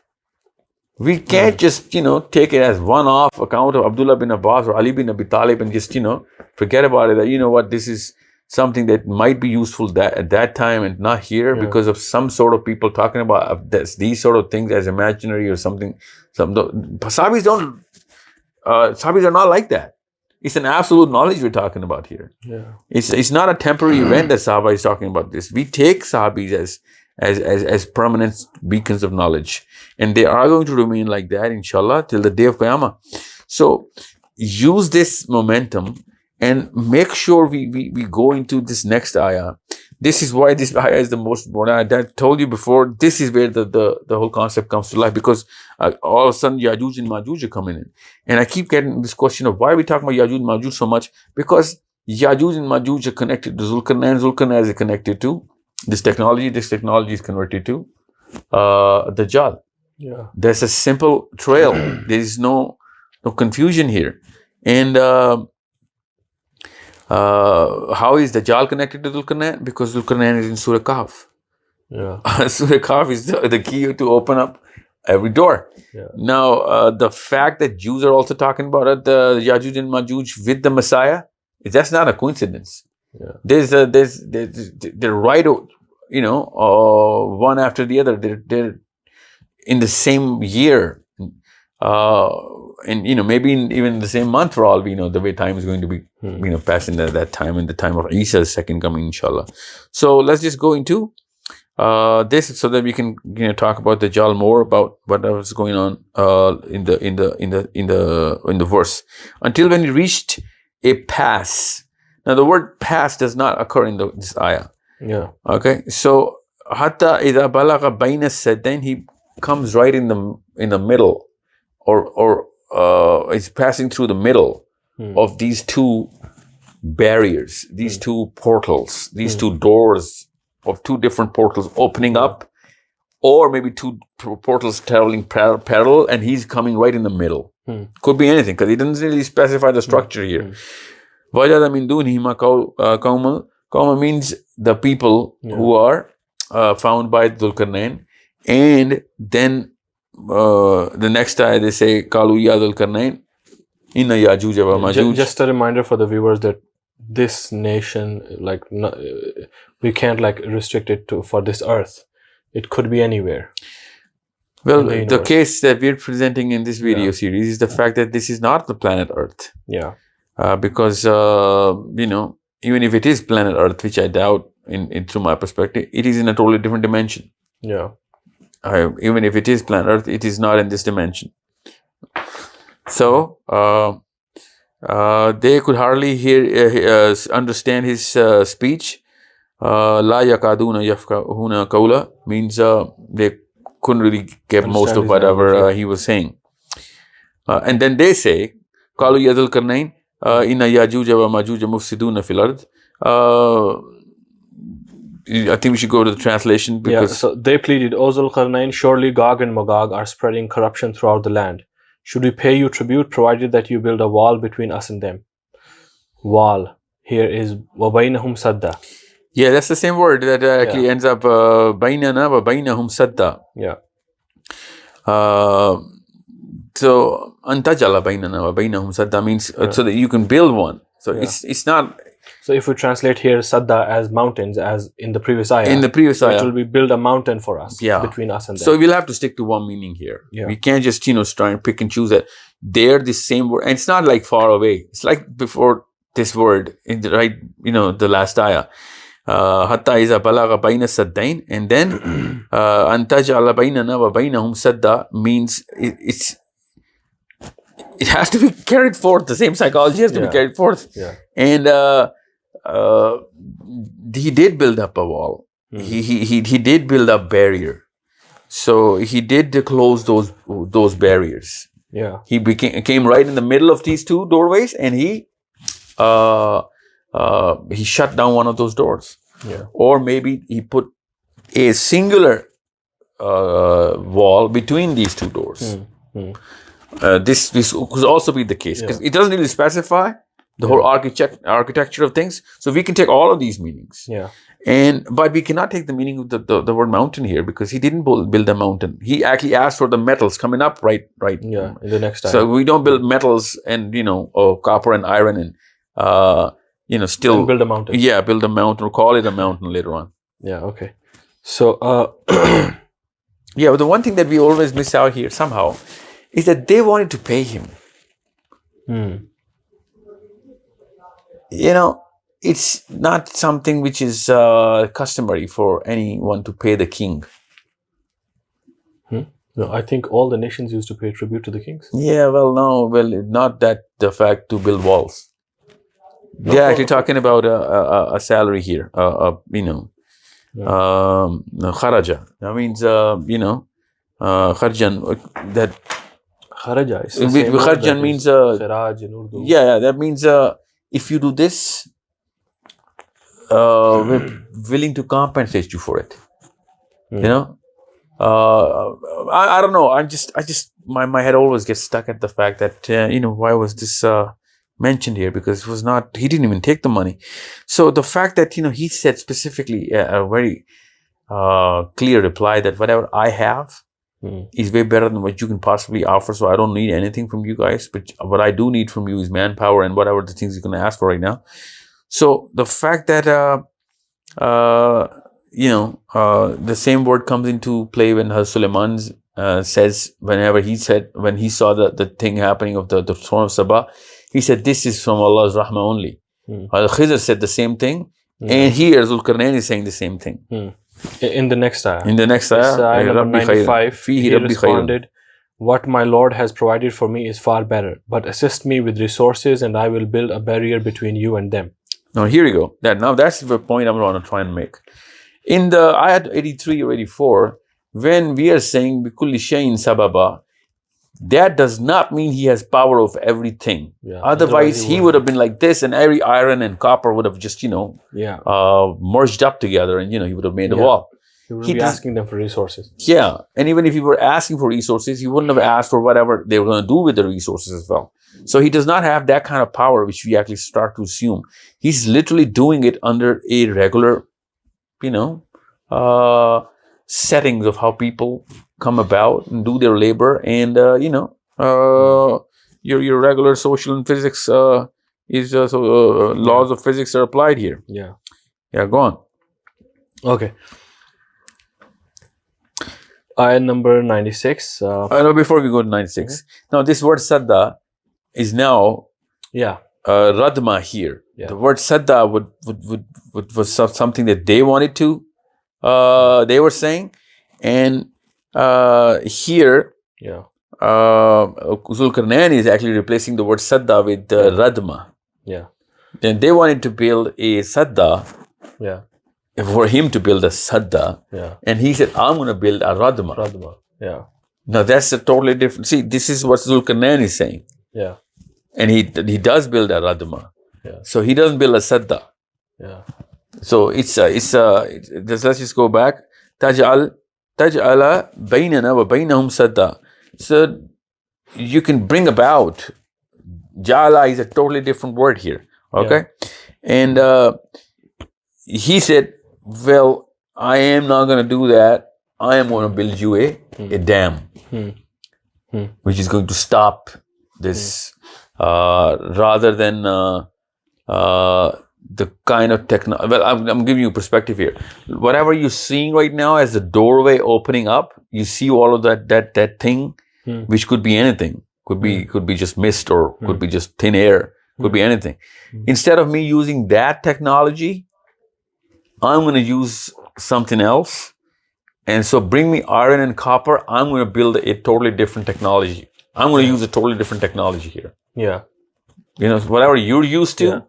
We can't just, take it as one-off account of Abdullah bin Abbas or Ali bin Abi Talib and just, forget about it. That, this is something that might be useful at that time and not here because of some sort of people talking about these sort of things as imaginary or something. Sahabis are not like that. It's an absolute knowledge we're talking about here. It's not a temporary event that Sahaba is talking about this. We take Sahabis as permanent beacons of knowledge. And they are going to remain like that, inshallah, till the day of Qiyamah. So use this momentum and make sure we go into this next ayah. This is why this ayah is the most important. I told you before, this is where the whole concept comes to life, because all of a sudden Yajuj and Majuj are coming in. And I keep getting this question of why are we talking about Yajuj and Majuj so much? Because Yajuj and Majuj are connected to Zulkarnain. Zulkarnain is connected to this technology. This technology is converted to Dajjal. There's a simple trail. There is no confusion here. And how is Dajjal connected to Zulkarnain? Because Zulkarnain is in Surah Kahf. Surah Kahf is the key to open up every door. Now, the fact that Jews are also talking about the Yajuj and Majuj with the Messiah, that's not a coincidence. They're right, one after the other. They're in the same year. And maybe even the same month for all we know, the way time is going to be passing at that time, in the time of Isa's second coming, inshallah. So let's just go into this so that we can talk about Dajjal more, about what was going on in the verse. Until when he reached a pass. Now the word pass does not occur in this ayah. Okay. So hatta idha balagha bayna saddain, he comes right in the middle, or is passing through the middle of these two barriers, these two portals, these two doors of two different portals opening up, or maybe two portals traveling parallel, and he's coming right in the middle. Could be anything, because he doesn't really specify the structure here. Wajada min dunihima qawma means the people who are found by Dhul-Qarnayn. And then the next ayah they say, Qalu ya Dhul-Qarnayn inna Yajuj wa Majuj. Just a reminder for the viewers that this nation, we can't restrict it for this earth. It could be anywhere. Well, the case that we're presenting in this video series is the fact that this is not the planet Earth. Because even if it is planet Earth, which I doubt in through my perspective, it is in a totally different dimension. Even if it is planet Earth, it is not in this dimension. So they could hardly understand his speech. La yakaduna yafqahuna qawla means they couldn't really get most of whatever he was saying. And then they say, Qalu ya Dhul-Qarnayn inna Yajuj wa Majuj mufsiduna fil ard. I think we should go to the translation, because so they pleaded, O Dhul-Qarnayn, surely Gog and Magog are spreading corruption throughout the land. Should we pay you tribute provided that you build a wall between us and them? Wall here is وَبَيْنَهُمْ سَدَّةً. Yeah, that's the same word that actually ends up بَيْنَنَا وَبَيْنَهُمْ سَدَّةً. So أَنْتَجَلَ بَيْنَنَا وَبَيْنَهُمْ سَدَّةً means so that you can build one. So it's not. So if we translate here Sadda as mountains, as in the previous ayah, it will be build a mountain for us between us and them. So we'll have to stick to one meaning here. We can't just try and pick and choose that. They're the same word, and it's not like far away. It's like before this word in the the last ayah. Hatta iza balagha bayna saddain, and then antaj'ala baynana wa baynahum sadda means it has to be carried forth. The same psychology has to be carried forth. And he did build up a wall. he did build a barrier. So he did close those barriers. Yeah. He came right in the middle of these two doorways, and he shut down one of those doors. Yeah. Or maybe he put a singular wall between these two doors. This could also be the case, because it doesn't really specify the whole architecture of things. So we can take all of these meanings. Yeah. But we cannot take the meaning of the word mountain here, because he didn't build a mountain. He actually asked for the metals coming up right. Yeah, in the next time. So we don't build metals and copper and iron and still and build a mountain. Yeah, build a mountain or call it a mountain later on. Yeah. Okay. So yeah, but the one thing that we always miss out here somehow is that they wanted to pay him. It's not something which is customary for anyone to pay the king. No, I think all the nations used to pay tribute to the kings. Yeah, not that the fact to build walls. They're actually talking about a salary here. Kharaja. That means kharjan. That kharaja is the same word kharjan means kharaj in Urdu. Yeah. That means if you do this, we're willing to compensate you for it. I don't know. I just my head always gets stuck at the fact that why was this mentioned here, because it was not. He didn't even take the money. So the fact that he said specifically a very clear reply that whatever I have is way better than what you can possibly offer. So I don't need anything from you guys, but what I do need from you is manpower and whatever the things you're going to ask for right now. So the fact that the same word comes into play when Suleiman says when he saw the thing happening of the throne of Saba, he said this is from Allah's rahmah only. Al-Khizr said the same thing, and here Zulkarnain is saying the same thing. In the next ayah. In the next ayah, number 95, he responded, "What my Lord has provided for me is far better, but assist me with resources and I will build a barrier between you and them." Now here we go. That's the point I'm going to try and make. In the ayat 83 or 84, when we are saying bikulli shayin sababa, that does not mean he has power of everything. Yeah. Otherwise, he would have been like this, and every iron and copper would have just merged up together, and he would have made a wall. He would be asking them for resources. Yeah, and even if he were asking for resources, he wouldn't have asked for whatever they were going to do with the resources as well. So he does not have that kind of power, which we actually start to assume. He's literally doing it under a regular, settings of how people come about and do their labor, and your regular social and physics laws of physics are applied here. Yeah, go on. Okay. Ayah number 96. Before we go to 96, now this word sadda is now radma here. Yeah. The word sadda was something that they wanted to. They were saying, and here, Zulkarnain is actually replacing the word sadda with radma. Yeah. Then they wanted to build a sadda. Yeah. For him to build a sadda. Yeah. And he said, I'm going to build a radma. Radma. Yeah. Now that's a totally different. See, this is what Zulkarnain is saying. Yeah. And he does build a radma. Yeah. So he doesn't build a sadda. Yeah. So let's just go back. Taj'ala baynana wa baynahum sadda. So you can bring about. Ja'ala is a totally different word here. Okay? And he said, well, I am not going to do that. I am going to build you a dam, which is going to stop this, rather than the kind of technology. Well, I'm giving you perspective here. Whatever you're seeing right now as the doorway opening up, you see all of that thing, which could be anything. Could be just mist, or could be just thin air. Could be anything. Instead of me using that technology, I'm going to use something else. And so bring me iron and copper. I'm going to build a totally different technology. I'm going to use a totally different technology here. Yeah. Whatever you're used to,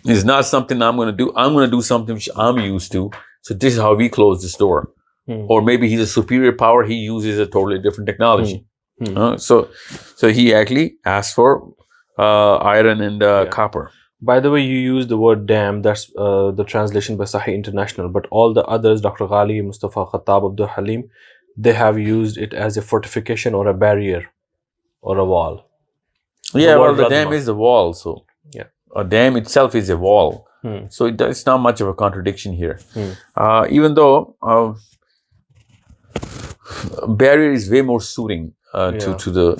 It's not something I'm going to do. I'm going to do something which I'm used to. So this is how we close this door. Or maybe he's a superior power. He uses a totally different technology. So he actually asked for iron and copper. By the way, you use the word dam. That's the translation by Sahih International. But all the others, Dr. Ghali, Mustafa Khattab, Abdul Halim, they have used it as a fortification or a barrier or a wall. Yeah, well, the dam is the wall. So yeah, a dam itself is a wall. So it's not much of a contradiction here. Even though barrier is way more suiting to the,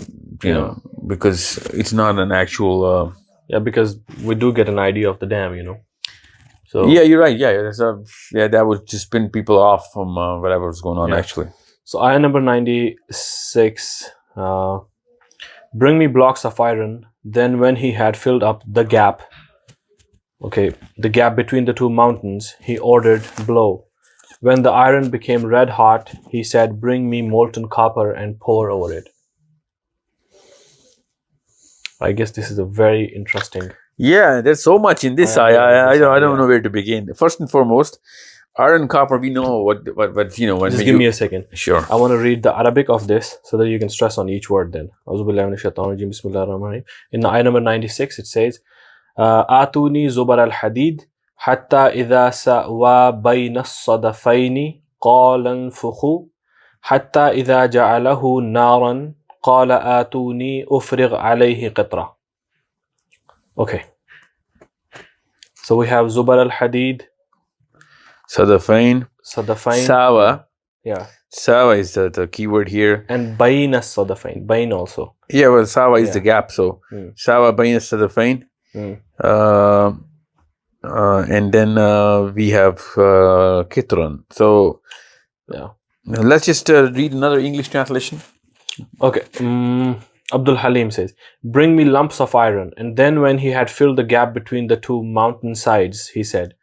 because it's not an actual... because we do get an idea of the dam, So yeah, you're right. Yeah, that would just spin people off from whatever was going on actually. So ayah number 96, bring me blocks of iron. Then when he had filled up the gap, the gap between the two mountains, he ordered blow. When the iron became red hot, he said, bring me molten copper and pour over it. I guess this is a very interesting... Yeah, there's so much in this. I don't know where to begin. First and foremost, iron and copper, we know what Just give me a second. Sure. I want to read the Arabic of this so that you can stress on each word then. In ayah number 96, it says, آتوني زبر الحديد حتى إذا سأوى بين الصدفين قال انفخوا حتى إذا جعله نارا قال آتوني أفرغ عليه قطرة. Okay. So we have Zubar al-Hadid, Sadafain, Sawa. Yeah. Sawa is the keyword here. And Bain as-Sadafain. Bain also. Yeah, well, Sawa is the gap. So Sawa Bain as-Sadafain. And then we have Kitran. So let's just read another English translation. Okay. Abdul Halim says, bring me lumps of iron. And then when he had filled the gap between the two mountain sides, he said,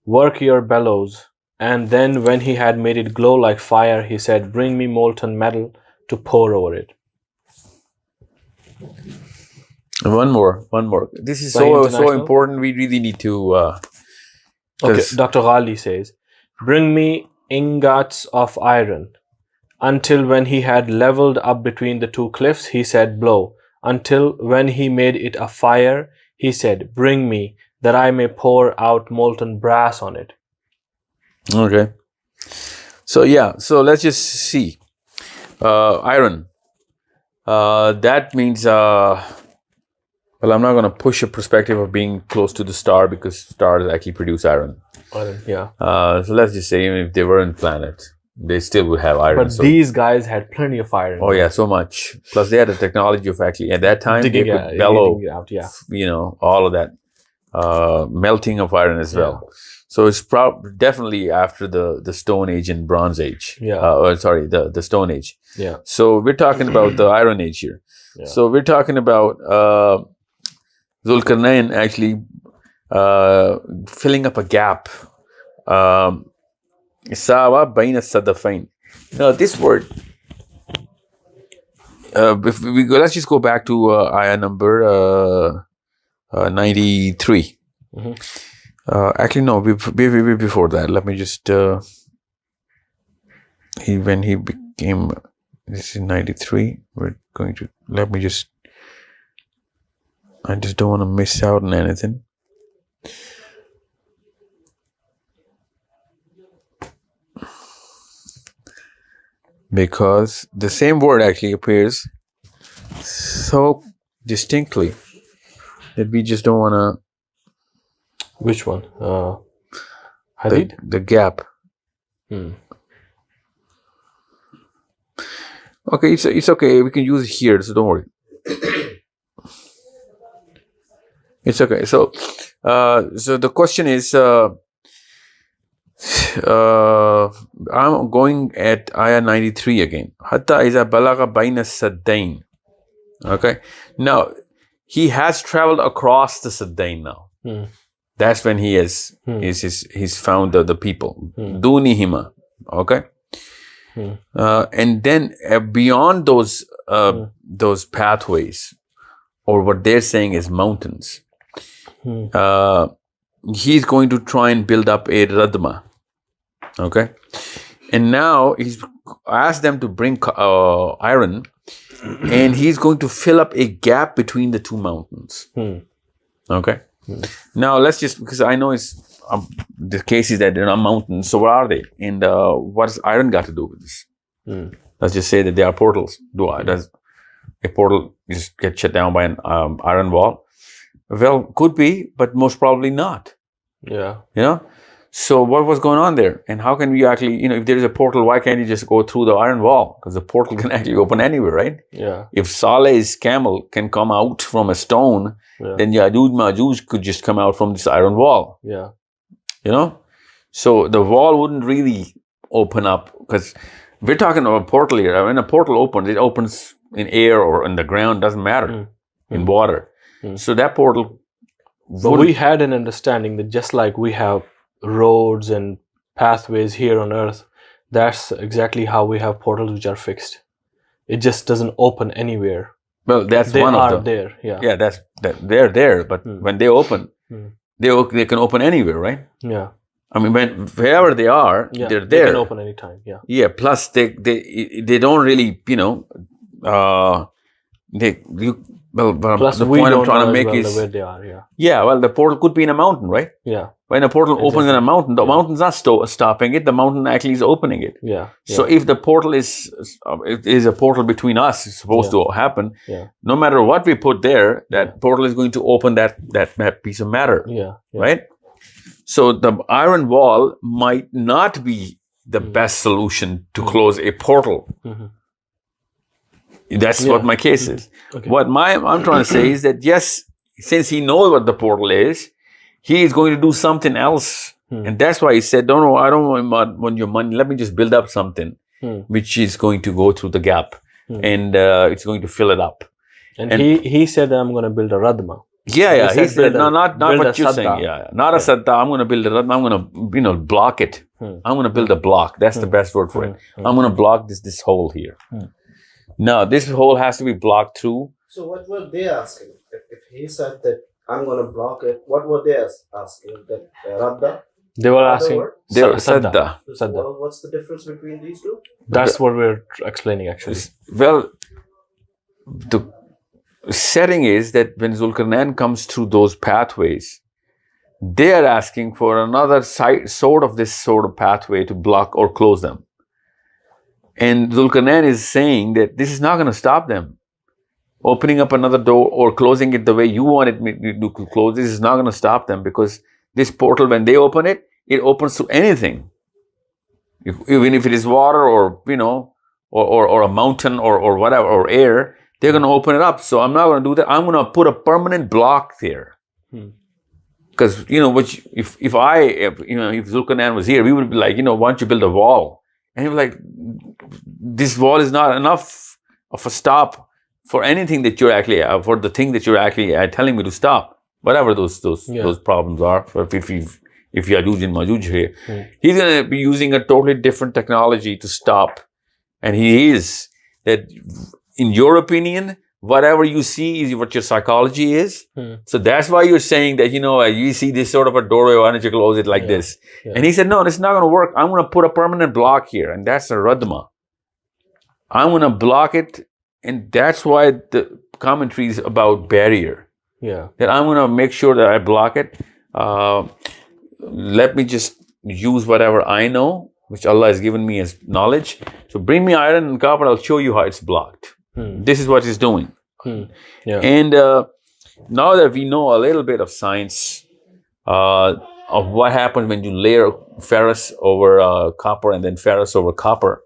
work your bellows. And then when he had made it glow like fire, he said, bring me molten metal to pour over it. One more. This is so important. We really need to... okay, Dr. Ghali says, bring me ingots of iron. Until when he had leveled up between the two cliffs, he said, blow. Until when he made it a fire, he said, bring me, that I may pour out molten brass on it. Okay. So let's just see. Iron. That means, well, I'm not going to push a perspective of being close to the star because stars actually produce iron. Yeah. So let's just say even if they weren't planets, they still would have iron. But these guys had plenty of iron. Oh yeah, so much. Plus they had a technology of actually at that time they could bellow, all of that melting of iron as well. So it's definitely after the Stone Age and Bronze Age. The Stone Age. Yeah. So we're talking about the Iron Age here. Yeah. So we're talking about Zulkarnain actually filling up a gap. Sawa baina sadafain. Now this word, if we go, let's just go back to ayah number 93. Actually, no, before that. Let me just. When he became, this is 93. We're going to. Let me just. I just don't want to miss out on anything. Because the same word actually appears so distinctly that we just don't want to. Which one? Hadid? The gap. Okay, it's okay. We can use it here, so don't worry. It's okay. So the question is, I'm going at ayah 93 again. Hatta iza balagha baina saddain. Okay. Now he has traveled across the saddain now. That's when he is he's found the people. Dunihima. Okay. And then beyond those pathways, or what they're saying is mountains. he's going to try and build up a radma. Okay, and now he's asked them to bring iron, and he's going to fill up a gap between the two mountains. Okay. Now let's just, because I know it's the case is that they're not mountains. So what are they? And what does iron got to do with this? Let's just say that they are portals. Does a portal just get shut down by an iron wall? Well, could be, but most probably not. Yeah. You know. So what was going on there? And how can we actually, if there is a portal, why can't you just go through the iron wall? Because the portal can actually open anywhere, right? Yeah. If Saleh's camel can come out from a stone, then Yajuj Majuj could just come out from this iron wall. Yeah. So the wall wouldn't really open up, because we're talking about a portal here. When a portal opens, it opens in air or in the ground, doesn't matter, in water. So that portal. But we had an understanding that just like we have roads and pathways here on Earth, that's exactly how we have portals which are fixed. It just doesn't open anywhere. Well, that's they one are of them. there. Yeah. Yeah, they're there, but when they open, they can open anywhere, right? Yeah. I mean, wherever they are, they're there. They can open anytime. Yeah. Yeah. Plus, they don't really, Plus, the we point don't I'm trying know to make as well is where they are. Yeah. Yeah. Well, the portal could be in a mountain, right? Yeah. When a portal opens in a mountain, the mountain's not stopping it. The mountain actually is opening it. Yeah. So if the portal is a portal between us, it's supposed to happen. Yeah. No matter what we put there, that portal is going to open that piece of matter. Yeah. Right. So the iron wall might not be the best solution to close a portal. That's what my case is. Okay. What I'm trying to say is that yes, since he knows what the portal is, he is going to do something else. And that's why he said, I don't want your money. Let me just build up something which is going to go through the gap and it's going to fill it up. And he said, I'm going to build a radma. Yeah. He said, not what you're sadda. saying. Yeah. Not a sadda. I'm going to build a radma. I'm going to, block it. I'm going to build a block. That's the best word for it. I'm going to block this hole here. Now, this hole has to be blocked through. So what were they asking? If he said that I'm going to block it, what were they asking? That Radda? They were asking. Sadda. What's the difference between these two? That's what we're explaining actually. Well, the setting is that when Zulkarnain comes through those pathways, they are asking for another sort of pathway to block or close them. And Zulkarnain is saying that this is not going to stop them. Opening up another door or closing it the way you want it to close, this is not going to stop them, because this portal, when they open it, it opens to anything. Even if it is water or, or a mountain or whatever, or air, they're going to open it up. So I'm not going to do that. I'm going to put a permanent block there. Because, if Zulkarnain was here, we would be like, why don't you build a wall? And he was like, this wall is not enough of a stop for anything that you're actually, for the thing that you're actually telling me to stop. Whatever those problems are. If Yajuj and Majuj here, he's going to be using a totally different technology to stop. And he is. That, in your opinion, whatever you see is what your psychology is. So that's why you're saying that, you see this sort of a doorway, why don't you close it like this? Yeah. And he said, no, this is not going to work. I'm going to put a permanent block here. And that's a radma. I'm going to block it. And that's why the commentary is about barrier. Yeah. That I'm going to make sure that I block it. Let me just use whatever I know, which Allah has given me as knowledge. So bring me iron and copper, I'll show you how it's blocked. This is what he's doing. Yeah. And now that we know a little bit of science of what happens when you layer ferrous over copper and then ferrous over copper,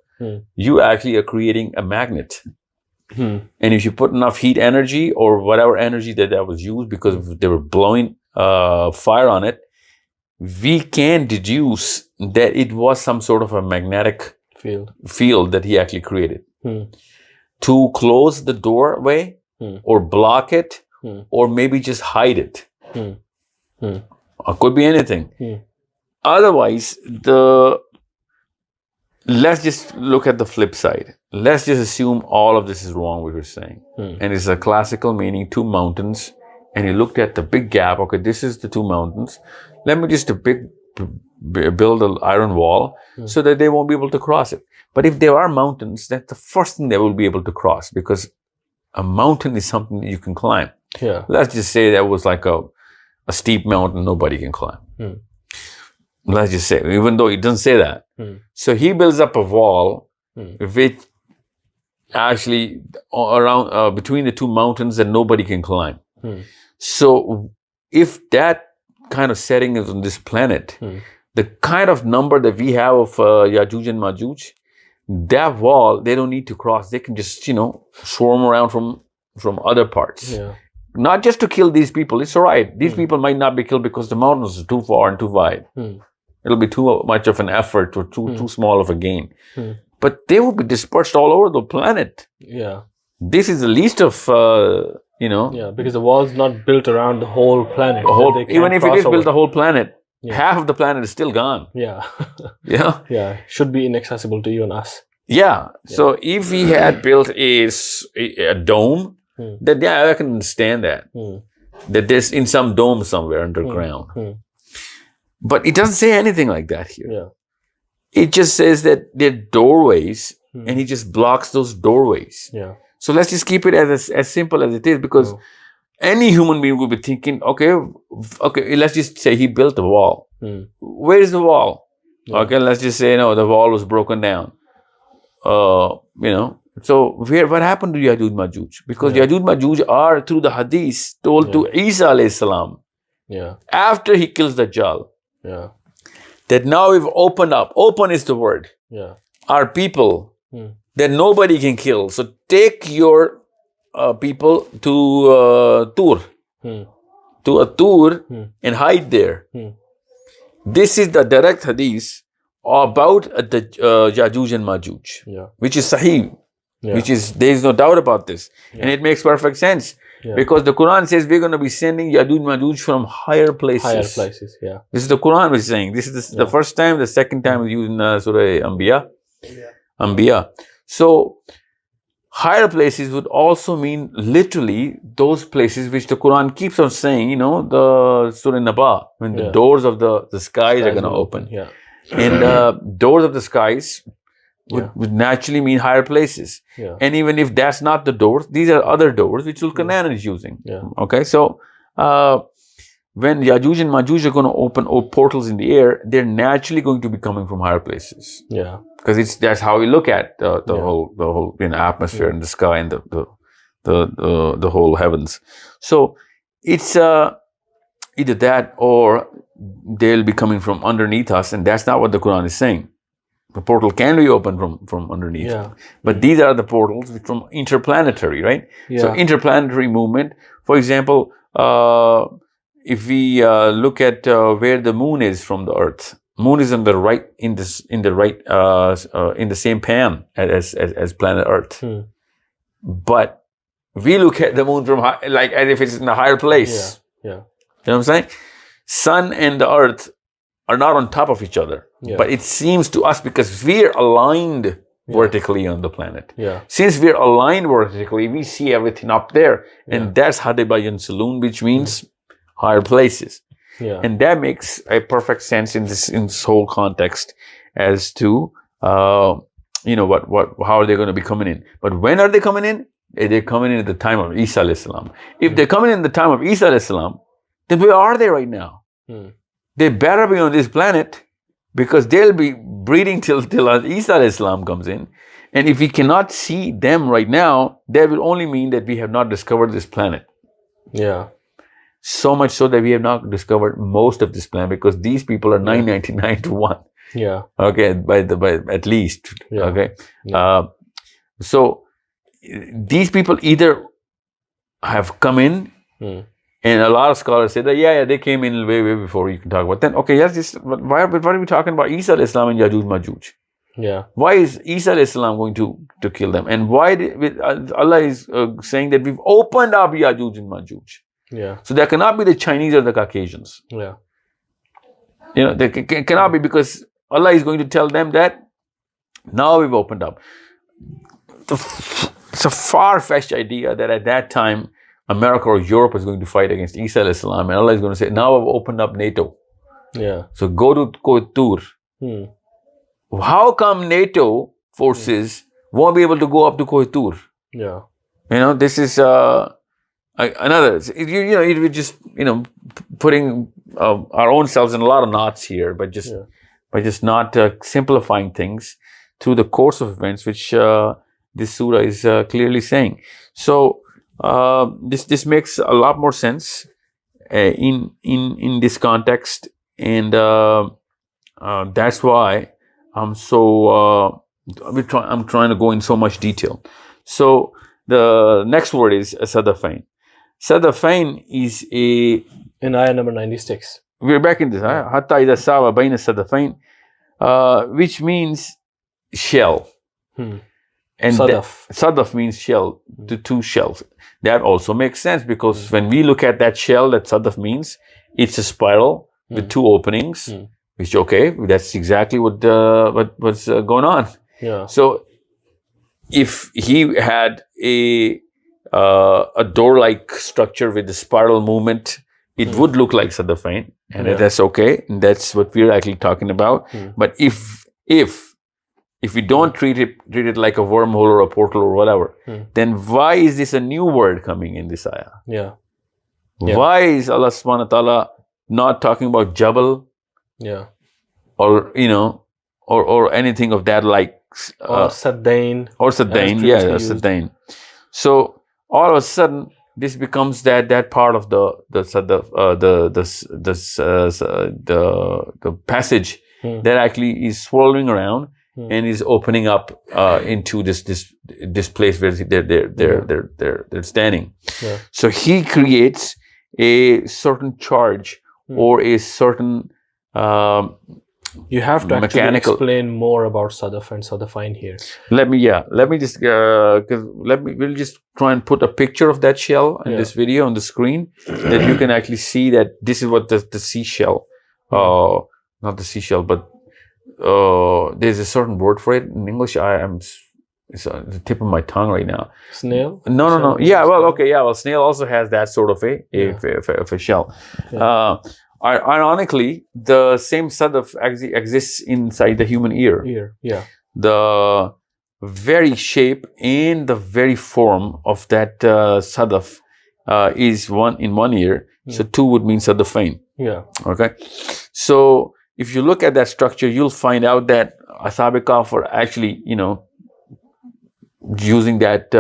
you actually are creating a magnet. And if you put enough heat energy or whatever energy that was used, because they were blowing fire on it, we can deduce that it was some sort of a magnetic field that he actually created. To close the doorway or block it or maybe just hide it. Or could be anything. Otherwise, let's just look at the flip side. Let's just assume all of this is wrong, what we're saying. And it's a classical meaning, two mountains and he looked at the big gap. Okay, this is the two mountains. Let me just build an iron wall so that they won't be able to cross it. But if there are mountains, that's the first thing they will be able to cross, because a mountain is something that you can climb. Yeah. Let's just say that was like a steep mountain nobody can climb. Let's just say, even though it doesn't say that. So he builds up a wall which actually around between the two mountains that nobody can climb. So if that kind of setting is on this planet, the kind of number that we have of Yajuj and Majuj, that wall, they don't need to cross. They can just, swarm around from other parts. Yeah. Not just to kill these people. It's all right. These people might not be killed because the mountains are too far and too wide. It'll be too much of an effort or too small of a gain. But they will be dispersed all over the planet. Yeah. This is the least of, Yeah, because the wall's not built around the whole planet. Even if it is built the whole planet, half of the planet is still gone. Yeah. Yeah. Yeah. Should be inaccessible to even us. Yeah. So if he had built a dome, then I can understand that. That there's in some dome somewhere underground. But it doesn't say anything like that here. Yeah. It just says that there are doorways, and he just blocks those doorways. Yeah. So let's just keep it as simple as it is, because any human being would be thinking, okay, let's just say he built a wall. Where is the wall? Yeah. Okay, let's just say, the wall was broken down. So what happened to Yajuj Majuj? Because Yajuj Majuj are, through the hadith, told to Isa alayhi salam, after he kills Dajjal, that now we've opened up. Open is the word. Our people that nobody can kill. So take your people to Tur, and hide there. This is the direct hadith about the Yajuj and Majuj, which is Sahih, which is, there is no doubt about this. And it makes perfect sense. Because the Quran says we're going to be sending Yajuj Majuj from higher places. Higher places, yeah. This is the Quran which is saying. This is the first time, the second time is used in Surah Anbiya. So, higher places would also mean literally those places which the Quran keeps on saying, the Surah Naba, when the doors of the skies are going to open. Yeah. And doors of the skies would naturally mean higher places. Yeah. And even if that's not the doors, these are other doors which Al-Quran is using. Yeah. Okay, so when Yajuj and Majuj are going to open portals in the air, they're naturally going to be coming from higher places. Yeah. Because that's how we look at the whole atmosphere and the sky and the whole heavens. So it's either that or they'll be coming from underneath us, and that's not what the Quran is saying. The portal can be opened from underneath. Yeah. But these are the portals from interplanetary, right? Yeah. So interplanetary movement, for example, if we look at where the moon is from the Earth, moon is on the right in the same pan as planet Earth. But we look at the moon from like as if it's in a higher place. Yeah. You know what I'm saying? Sun and the Earth are not on top of each other. Yeah. But it seems to us, because we're aligned vertically on the planet. Yeah. Since we're aligned vertically, we see everything up there. And that's Hadibayan Saloon, which means higher places. Yeah. And that makes a perfect sense in this whole context as to how are they going to be coming in. But when are they coming in? They're coming in at the time of Isa alayhi salam. If they're coming in the time of Isa alayhi salam, then where are they right now? They better be on this planet, because they'll be breeding till Isa alayhi salam comes in. And if we cannot see them right now, that will only mean that we have not discovered this planet. Yeah. So much so that we have not discovered most of this planet, because these people are 999 to 1. Yeah. Okay, by at least. Yeah. Okay. Yeah. So these people either have come in, and a lot of scholars say that they came in way before you can talk about. Then why are we talking about Isa alayhi salam and Yajuj Majuj? Yeah. Why is Isa alayhi salam going to kill them? And why Allah is saying that we've opened up Yajuj and Majuj? Yeah. So there cannot be the Chinese or the Caucasians. Yeah. There cannot be, because Allah is going to tell them that now we've opened up. It's a far-fetched idea that at that time America or Europe is going to fight against Isa alayhi salam, and Allah is going to say, now I've opened up NATO. Yeah. So go to Koitur. How come NATO forces won't be able to go up to Koitur? Yeah. This is another. It would just putting our own selves in a lot of knots here, but just not simplifying things through the course of events, which this surah is clearly saying. So this makes a lot more sense in this context, and that's why I'm trying to go in so much detail. So the next word is Sadafain. Sadafain is in ayah number 96. We're back in this. Hatta idha sawa bayna Sadafain, which means shell. And Sadaf means shell, the two shells. That also makes sense, because when we look at that shell, that Sadaf means it's a spiral with two openings, which that's exactly what's going on. Yeah. So if he had a door-like structure with the spiral movement, it would look like Sadafain, and that's okay. And that's what we're actually talking about. But if we don't treat it like a wormhole or a portal or whatever, then why is this a new word coming in this ayah? Yeah. Why is Allah subhanahu wa ta'ala not talking about Jabal? Yeah. Or or anything of that like or Saddain. Or Saddain, Saddain. So all of a sudden this becomes that part of the passage that actually is swirling around and is opening up into this place where they're standing. Yeah. So he creates a certain charge or a certain you have to actually mechanical explain more about Sadaf and Sadafain here. We'll just try and put a picture of that shell in this video on the screen, that you can actually see that this is what the seashell, not the seashell, but there's a certain word for it in English. It's on the tip of my tongue right now. Snail? No. Yeah, well, okay, yeah. Well, snail also has that sort of a shell. Yeah. Ironically, the same sadaf exists inside the human ear. Yeah. The very shape and the very form of that sadaf is in one ear. So two would mean sadafain. Yeah. Okay. So if you look at that structure, you'll find out that Ashab Kahf are actually, using that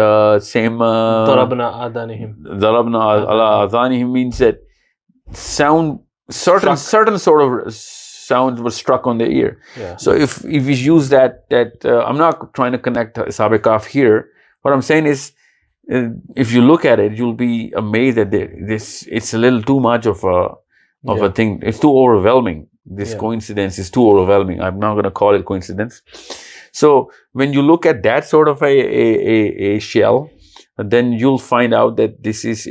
same Darabna adanihim. Darabna ala adanihim means that certain sort of sounds were struck on the ear. Yeah. So if we use that I'm not trying to connect Ashab Kahf here. What I'm saying is, if you look at it, you'll be amazed that it's a little too much of a thing. It's too overwhelming. This coincidence is too overwhelming. I'm not going to call it coincidence. So when you look at that sort of a shell, then you'll find out that this is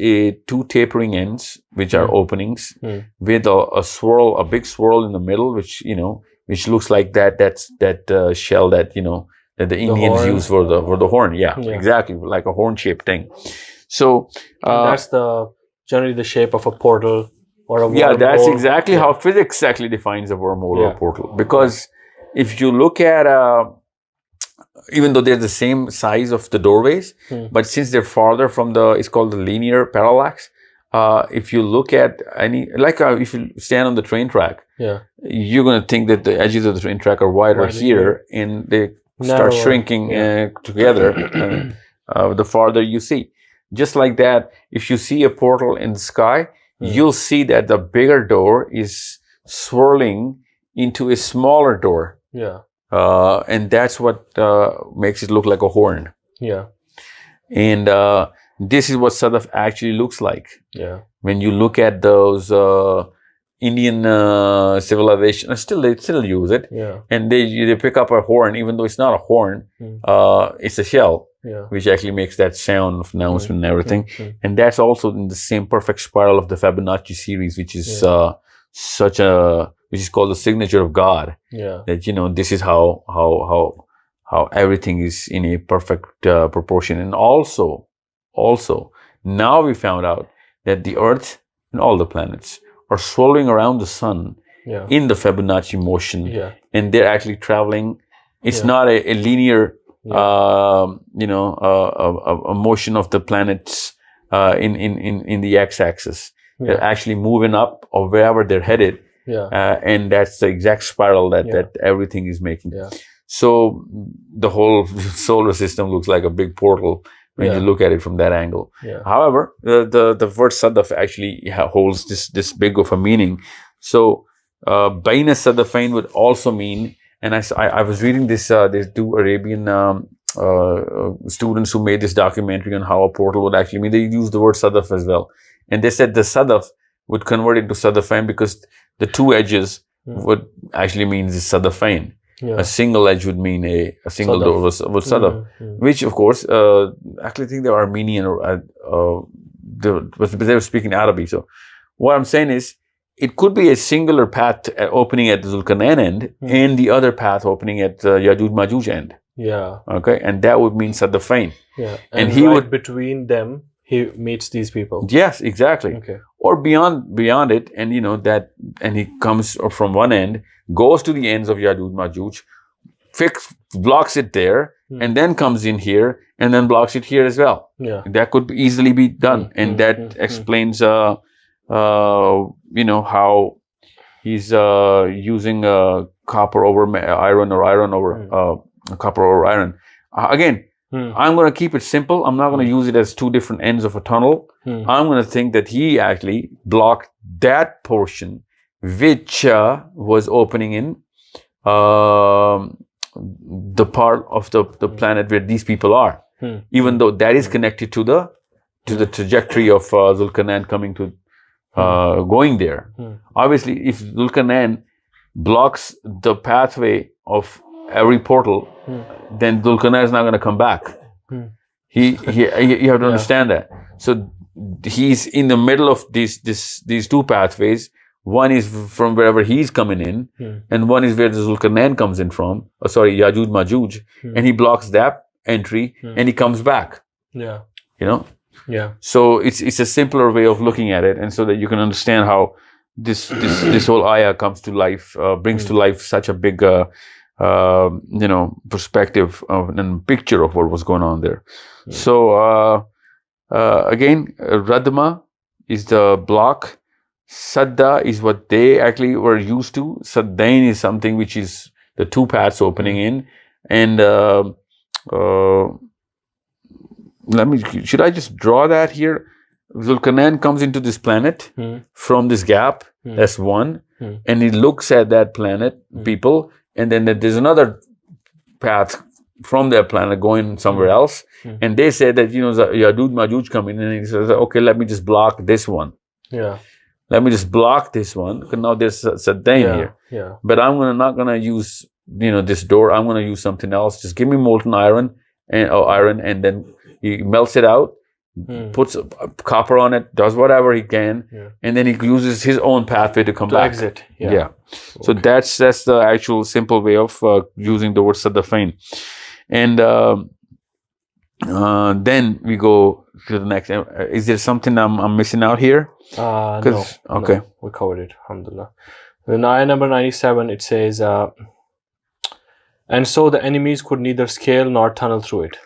two tapering ends, which are openings, with a big swirl in the middle, which looks like that shell that that the Indians use for the horn. Yeah, exactly, like a horn-shaped thing. So that's generally the shape of a portal or a wormhole. Yeah, that's exactly how physics actually defines a wormhole or a portal. Because if you look at even though they're the same size of the doorways, but since they're farther from it's called the linear parallax. If you look at if you stand on the train track, you're going to think that the edges of the train track are wider here, and they start shrinking together the farther you see. Just like that, if you see a portal in the sky, you'll see that the bigger door is swirling into a smaller door. Yeah. And that's what makes it look like a horn. Yeah. And this is what Sadaf actually looks like. Yeah. When you look at those Indian civilizations, they still use it. Yeah. And they pick up a horn, even though it's not a horn, it's a shell, which actually makes that sound of announcement and everything. And that's also in the same perfect spiral of the Fibonacci series, which is which is called the signature of God. Yeah. That this is how everything is in a perfect proportion. And also Now we found out that the Earth and all the planets are swirling around the sun Yeah. in the Fibonacci motion, Yeah. and they're actually traveling. It's Yeah. not a linear, Yeah. a motion of the planets in the x-axis. Yeah. They're actually moving up or wherever they're headed, Yeah. and that's the exact spiral that Yeah. that everything is making. Yeah. So the whole solar system looks like a big portal when Yeah. you look at it from that angle. Yeah. However, the word sadaf actually holds this big of a meaning. So Baina Sadafain would also mean, and I was reading this, there's two Arabian students who made this documentary on how a portal would actually mean. They used the word sadaf as well. And they said the sadaf would convert into Sadafain because the two edges would actually mean the Sadafain. Yeah. A single edge would mean a single Sadaf. door was sadaf, which of course, actually I think they were Armenian or they were speaking Arabic. So what I'm saying is, it could be a singular path opening at the Zulkarnain end and the other path opening at Yajuj Majuj end. Yeah. Okay, and that would mean Sadafain. Yeah. And And he right would- between them, he meets these people. Yes, exactly. Okay. Or beyond it, and and he comes from one end, goes to the ends of Yajuj Majuj, blocks it there, and then comes in here and then blocks it here as well. Yeah. That could easily be done, and that explains, how he's using copper over iron or iron over copper over iron. Again, I'm going to keep it simple. I'm not going to use it as two different ends of a tunnel. I'm going to think that he actually blocked that portion which was opening in the part of the planet where these people are, even though that is connected to the trajectory of Zulkarnain coming to going there. Obviously, if Zulkarnain blocks the pathway of every portal, then Zulkarnain is not going to come back. You have to understand that. So he's in the middle of these two pathways. One is from wherever he's coming in, and one is where the Zulkarnain comes in from. Yajuj Majuj, and he blocks that entry, and he comes back. Yeah. Yeah. So it's a simpler way of looking at it, and so that you can understand how this whole ayah comes to life, brings to life such a big perspective and picture of what was going on there. So again, Radma is the block. Sadda is what they actually were used to. Saddain is something which is the two paths opening in. And should I just draw that here? Zulkarnain comes into this planet from this gap. That's one. And he looks at that planet, people, and then there's another path from that planet going somewhere else. And they say that, Yajuj Majuj come in, and he says, okay, let me just block this one. Yeah. Let me just block this one, because now there's Saddain here. Yeah. But I'm not gonna use, this door. I'm gonna use something else. Just give me molten iron, and then he melts it out, puts copper on it, does whatever he can, and then he uses his own pathway to come back. Exit. Yeah. So that's the actual simple way of using the word Sadafain. And then we go to the next. Is there something I'm missing out here? No. Okay. No, we covered it. Alhamdulillah. In ayah number 97, it says, and so the enemies could neither scale nor tunnel through it.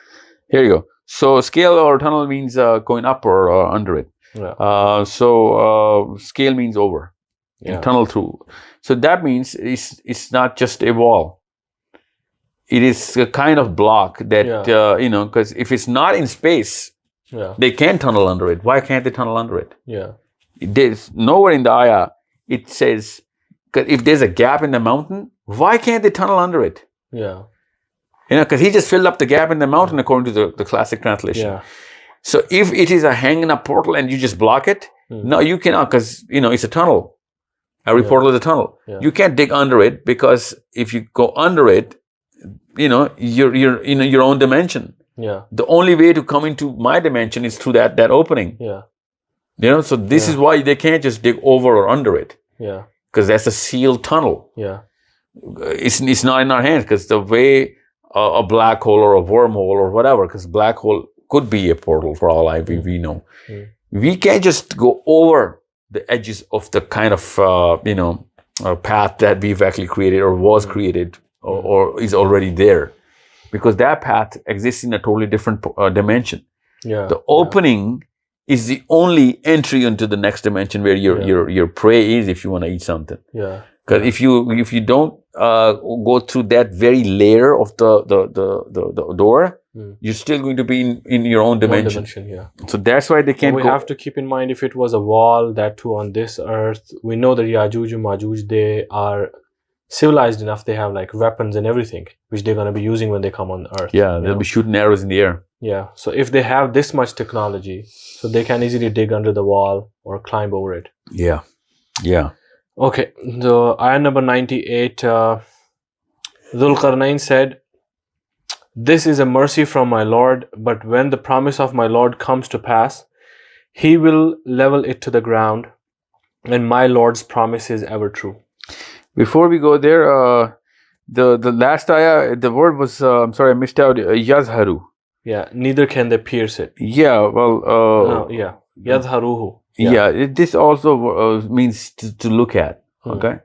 Here you go. So scale or tunnel means going up or under it. Yeah. Scale means over. Yeah. And tunnel through. So that means it's not just a wall. It is a kind of block that, because if it's not in space, they can't tunnel under it. Why can't they tunnel under it? Yeah. There's nowhere in the ayah it says, because if there's a gap in the mountain, why can't they tunnel under it? Yeah. Because he just filled up the gap in the mountain according to the classic translation. Yeah. So if it is a hanging up portal and you just block it, no, you cannot, because it's a tunnel. Every portal is a tunnel. Yeah. You can't dig under it, because if you go under it, you're in your own dimension. Yeah. The only way to come into my dimension is through that opening. Yeah. So this is why they can't just dig over or under it. Yeah. Because that's a sealed tunnel. Yeah. It's not in our hands, because the way a black hole or a wormhole or whatever, because black hole could be a portal for all we know. Mm. We can't just go over the edges of the kind of path that we've actually created or was created or is already there, because that path exists in a totally different dimension. Yeah. The opening is the only entry into the next dimension where your prey is, if you want to eat something. Yeah. Because if you don't go through that very layer of the door, you're still going to be in your own dimension. Yeah. So that's why they can't we have to keep in mind, if it was a wall, that too on this earth, we know that Yajuj and Majuj, they are civilized enough. They have like weapons and everything, which they're going to be using when they come on earth. Yeah, they'll be shooting arrows in the air. Yeah. So if they have this much technology, so they can easily dig under the wall or climb over it. Yeah. Yeah. Okay. So ayah number 98, Dhul Qarnayn said, "This is a mercy from my Lord, but when the promise of my Lord comes to pass, He will level it to the ground, and my Lord's promise is ever true." Before we go there, the last ayah, the word was, I'm sorry, I missed out, yazharu. Yeah, neither can they pierce it. Yeah, well... Yadharuhu. This also means to look at, okay?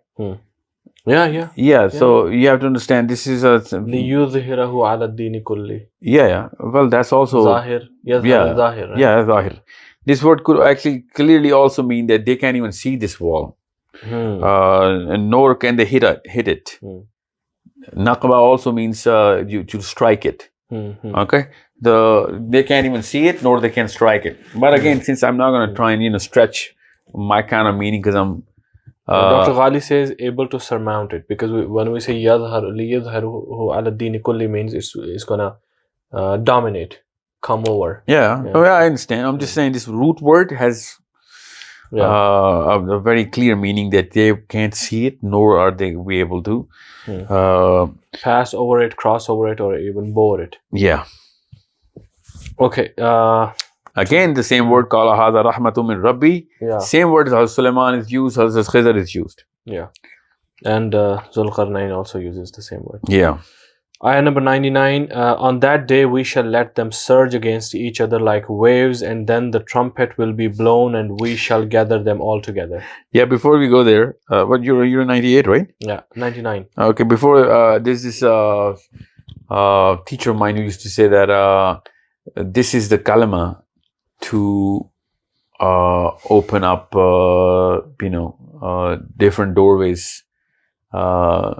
Yeah, so you have to understand, this is a... لِيُظْهِرَهُ عَلَى الدِّينِ كُلِّهِ. Yeah, well, that's also... Zahir. Zahir, right? Yeah, zahir. This word could actually clearly also mean that they can't even see this wall. And nor can they hit it. Naqba also means to strike it. Okay, they can't even see it, nor they can strike it. But again, since I'm not going to try and stretch my kind of meaning, because I'm Dr. Ghali says able to surmount it, because when we say yadharu ala dini kulli, means it's gonna dominate, come over. Yeah. Oh, yeah, I understand. I'm just saying this root word has a very clear meaning that they can't see it, nor are they be able to pass over it, cross over it, or even bore it. Yeah. Okay. Again, the same word, Qala hadha rahmatu min Rabbi. Yeah. Same word as Hazrat Sulaiman is used, Hazrat Khidr is used. Yeah. And Zulqarnain also uses the same word. Yeah. Ayah number 99, on that day we shall let them surge against each other like waves, and then the trumpet will be blown and we shall gather them all together. Yeah, before we go there, what you're 98, right? Yeah, 99. Okay, before there's this teacher of mine who used to say that this is the kalima to open up, different doorways.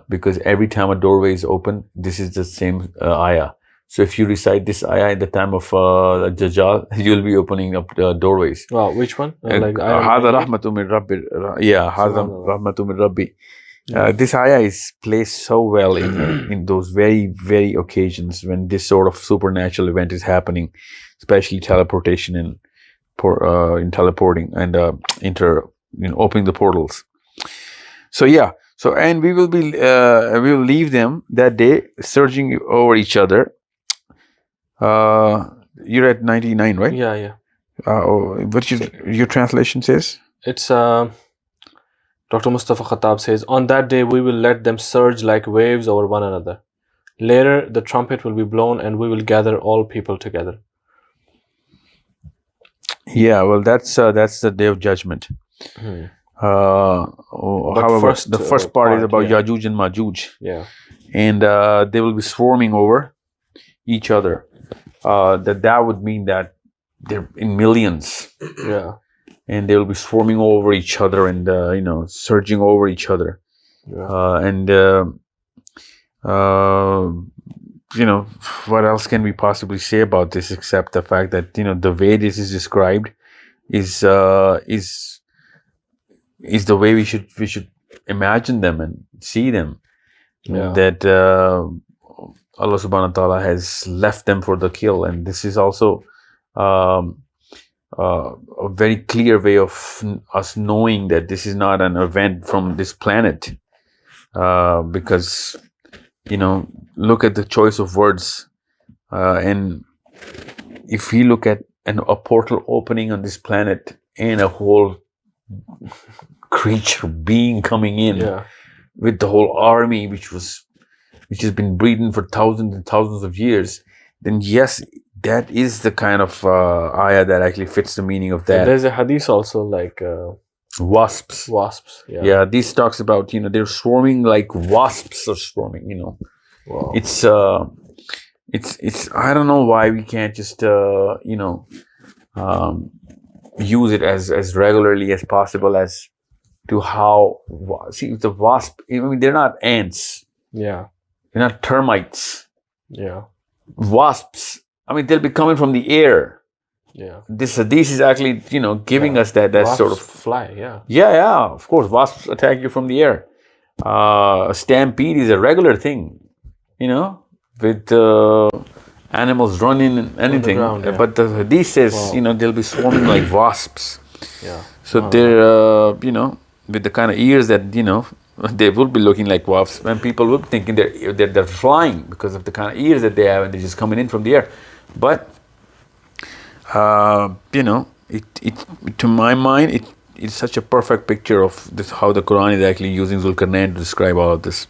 Because every time a doorway is open, this is the same ayah. So if you recite this ayah at the time of Dajjal, you'll be opening up doorways. Wow, which one? Hadha rahmatu min Rabbi. Yeah, hadha rahmatu min Rabbi. This ayah is placed so well in those very, very occasions when this sort of supernatural event is happening, especially teleportation and in teleporting and opening the portals. So yeah. So, and we will leave them that day surging over each other. You're at 99, right? Yeah. What your translation says? It's Dr. Mustafa Khattab says, on that day we will let them surge like waves over one another. Later the trumpet will be blown and we will gather all people together. Yeah, well, that's the day of judgment. However, the first part is about Yajuj and Majuj. Yeah. And they will be swarming over each other. That would mean that they're in millions. Yeah. And they will be swarming over each other and surging over each other. Yeah. What else can we possibly say about this except the fact that the way this is described is the way we should imagine them and see them. Yeah. That Allah subhanahu wa ta'ala has left them for the kill, and this is also a very clear way of us knowing that this is not an event from this planet, because look at the choice of words, and if we look at a portal opening on this planet and a whole creature being coming in with the whole army which has been breeding for thousands and thousands of years, then yes, that is the kind of ayah that actually fits the meaning of that. There's a hadith also like Wasps. wasps. Yeah, this talks about, they're swarming like wasps are swarming, Wow. It's I don't know why we can't just use it as regularly as possible as to how, see, the wasp, I mean, they're not ants, Yeah. they're not termites. Yeah. Wasps, I mean, they'll be coming from the air. Yeah. This is actually, giving us that Wasps sort of fly. Yeah. Yeah, of course. Wasps attack you from the air. A stampede is a regular thing, with animals running and anything. ground, yeah. But the hadith says, Wow. they'll be swarming like wasps. Yeah. So they're, with the kind of ears that, they will be looking like wasps, and people will be thinking they're flying because of the kind of ears that they have, and they're just coming in from the air. But, to my mind, it's such a perfect picture of this, how the Quran is actually using Zulkarnain to describe all of this.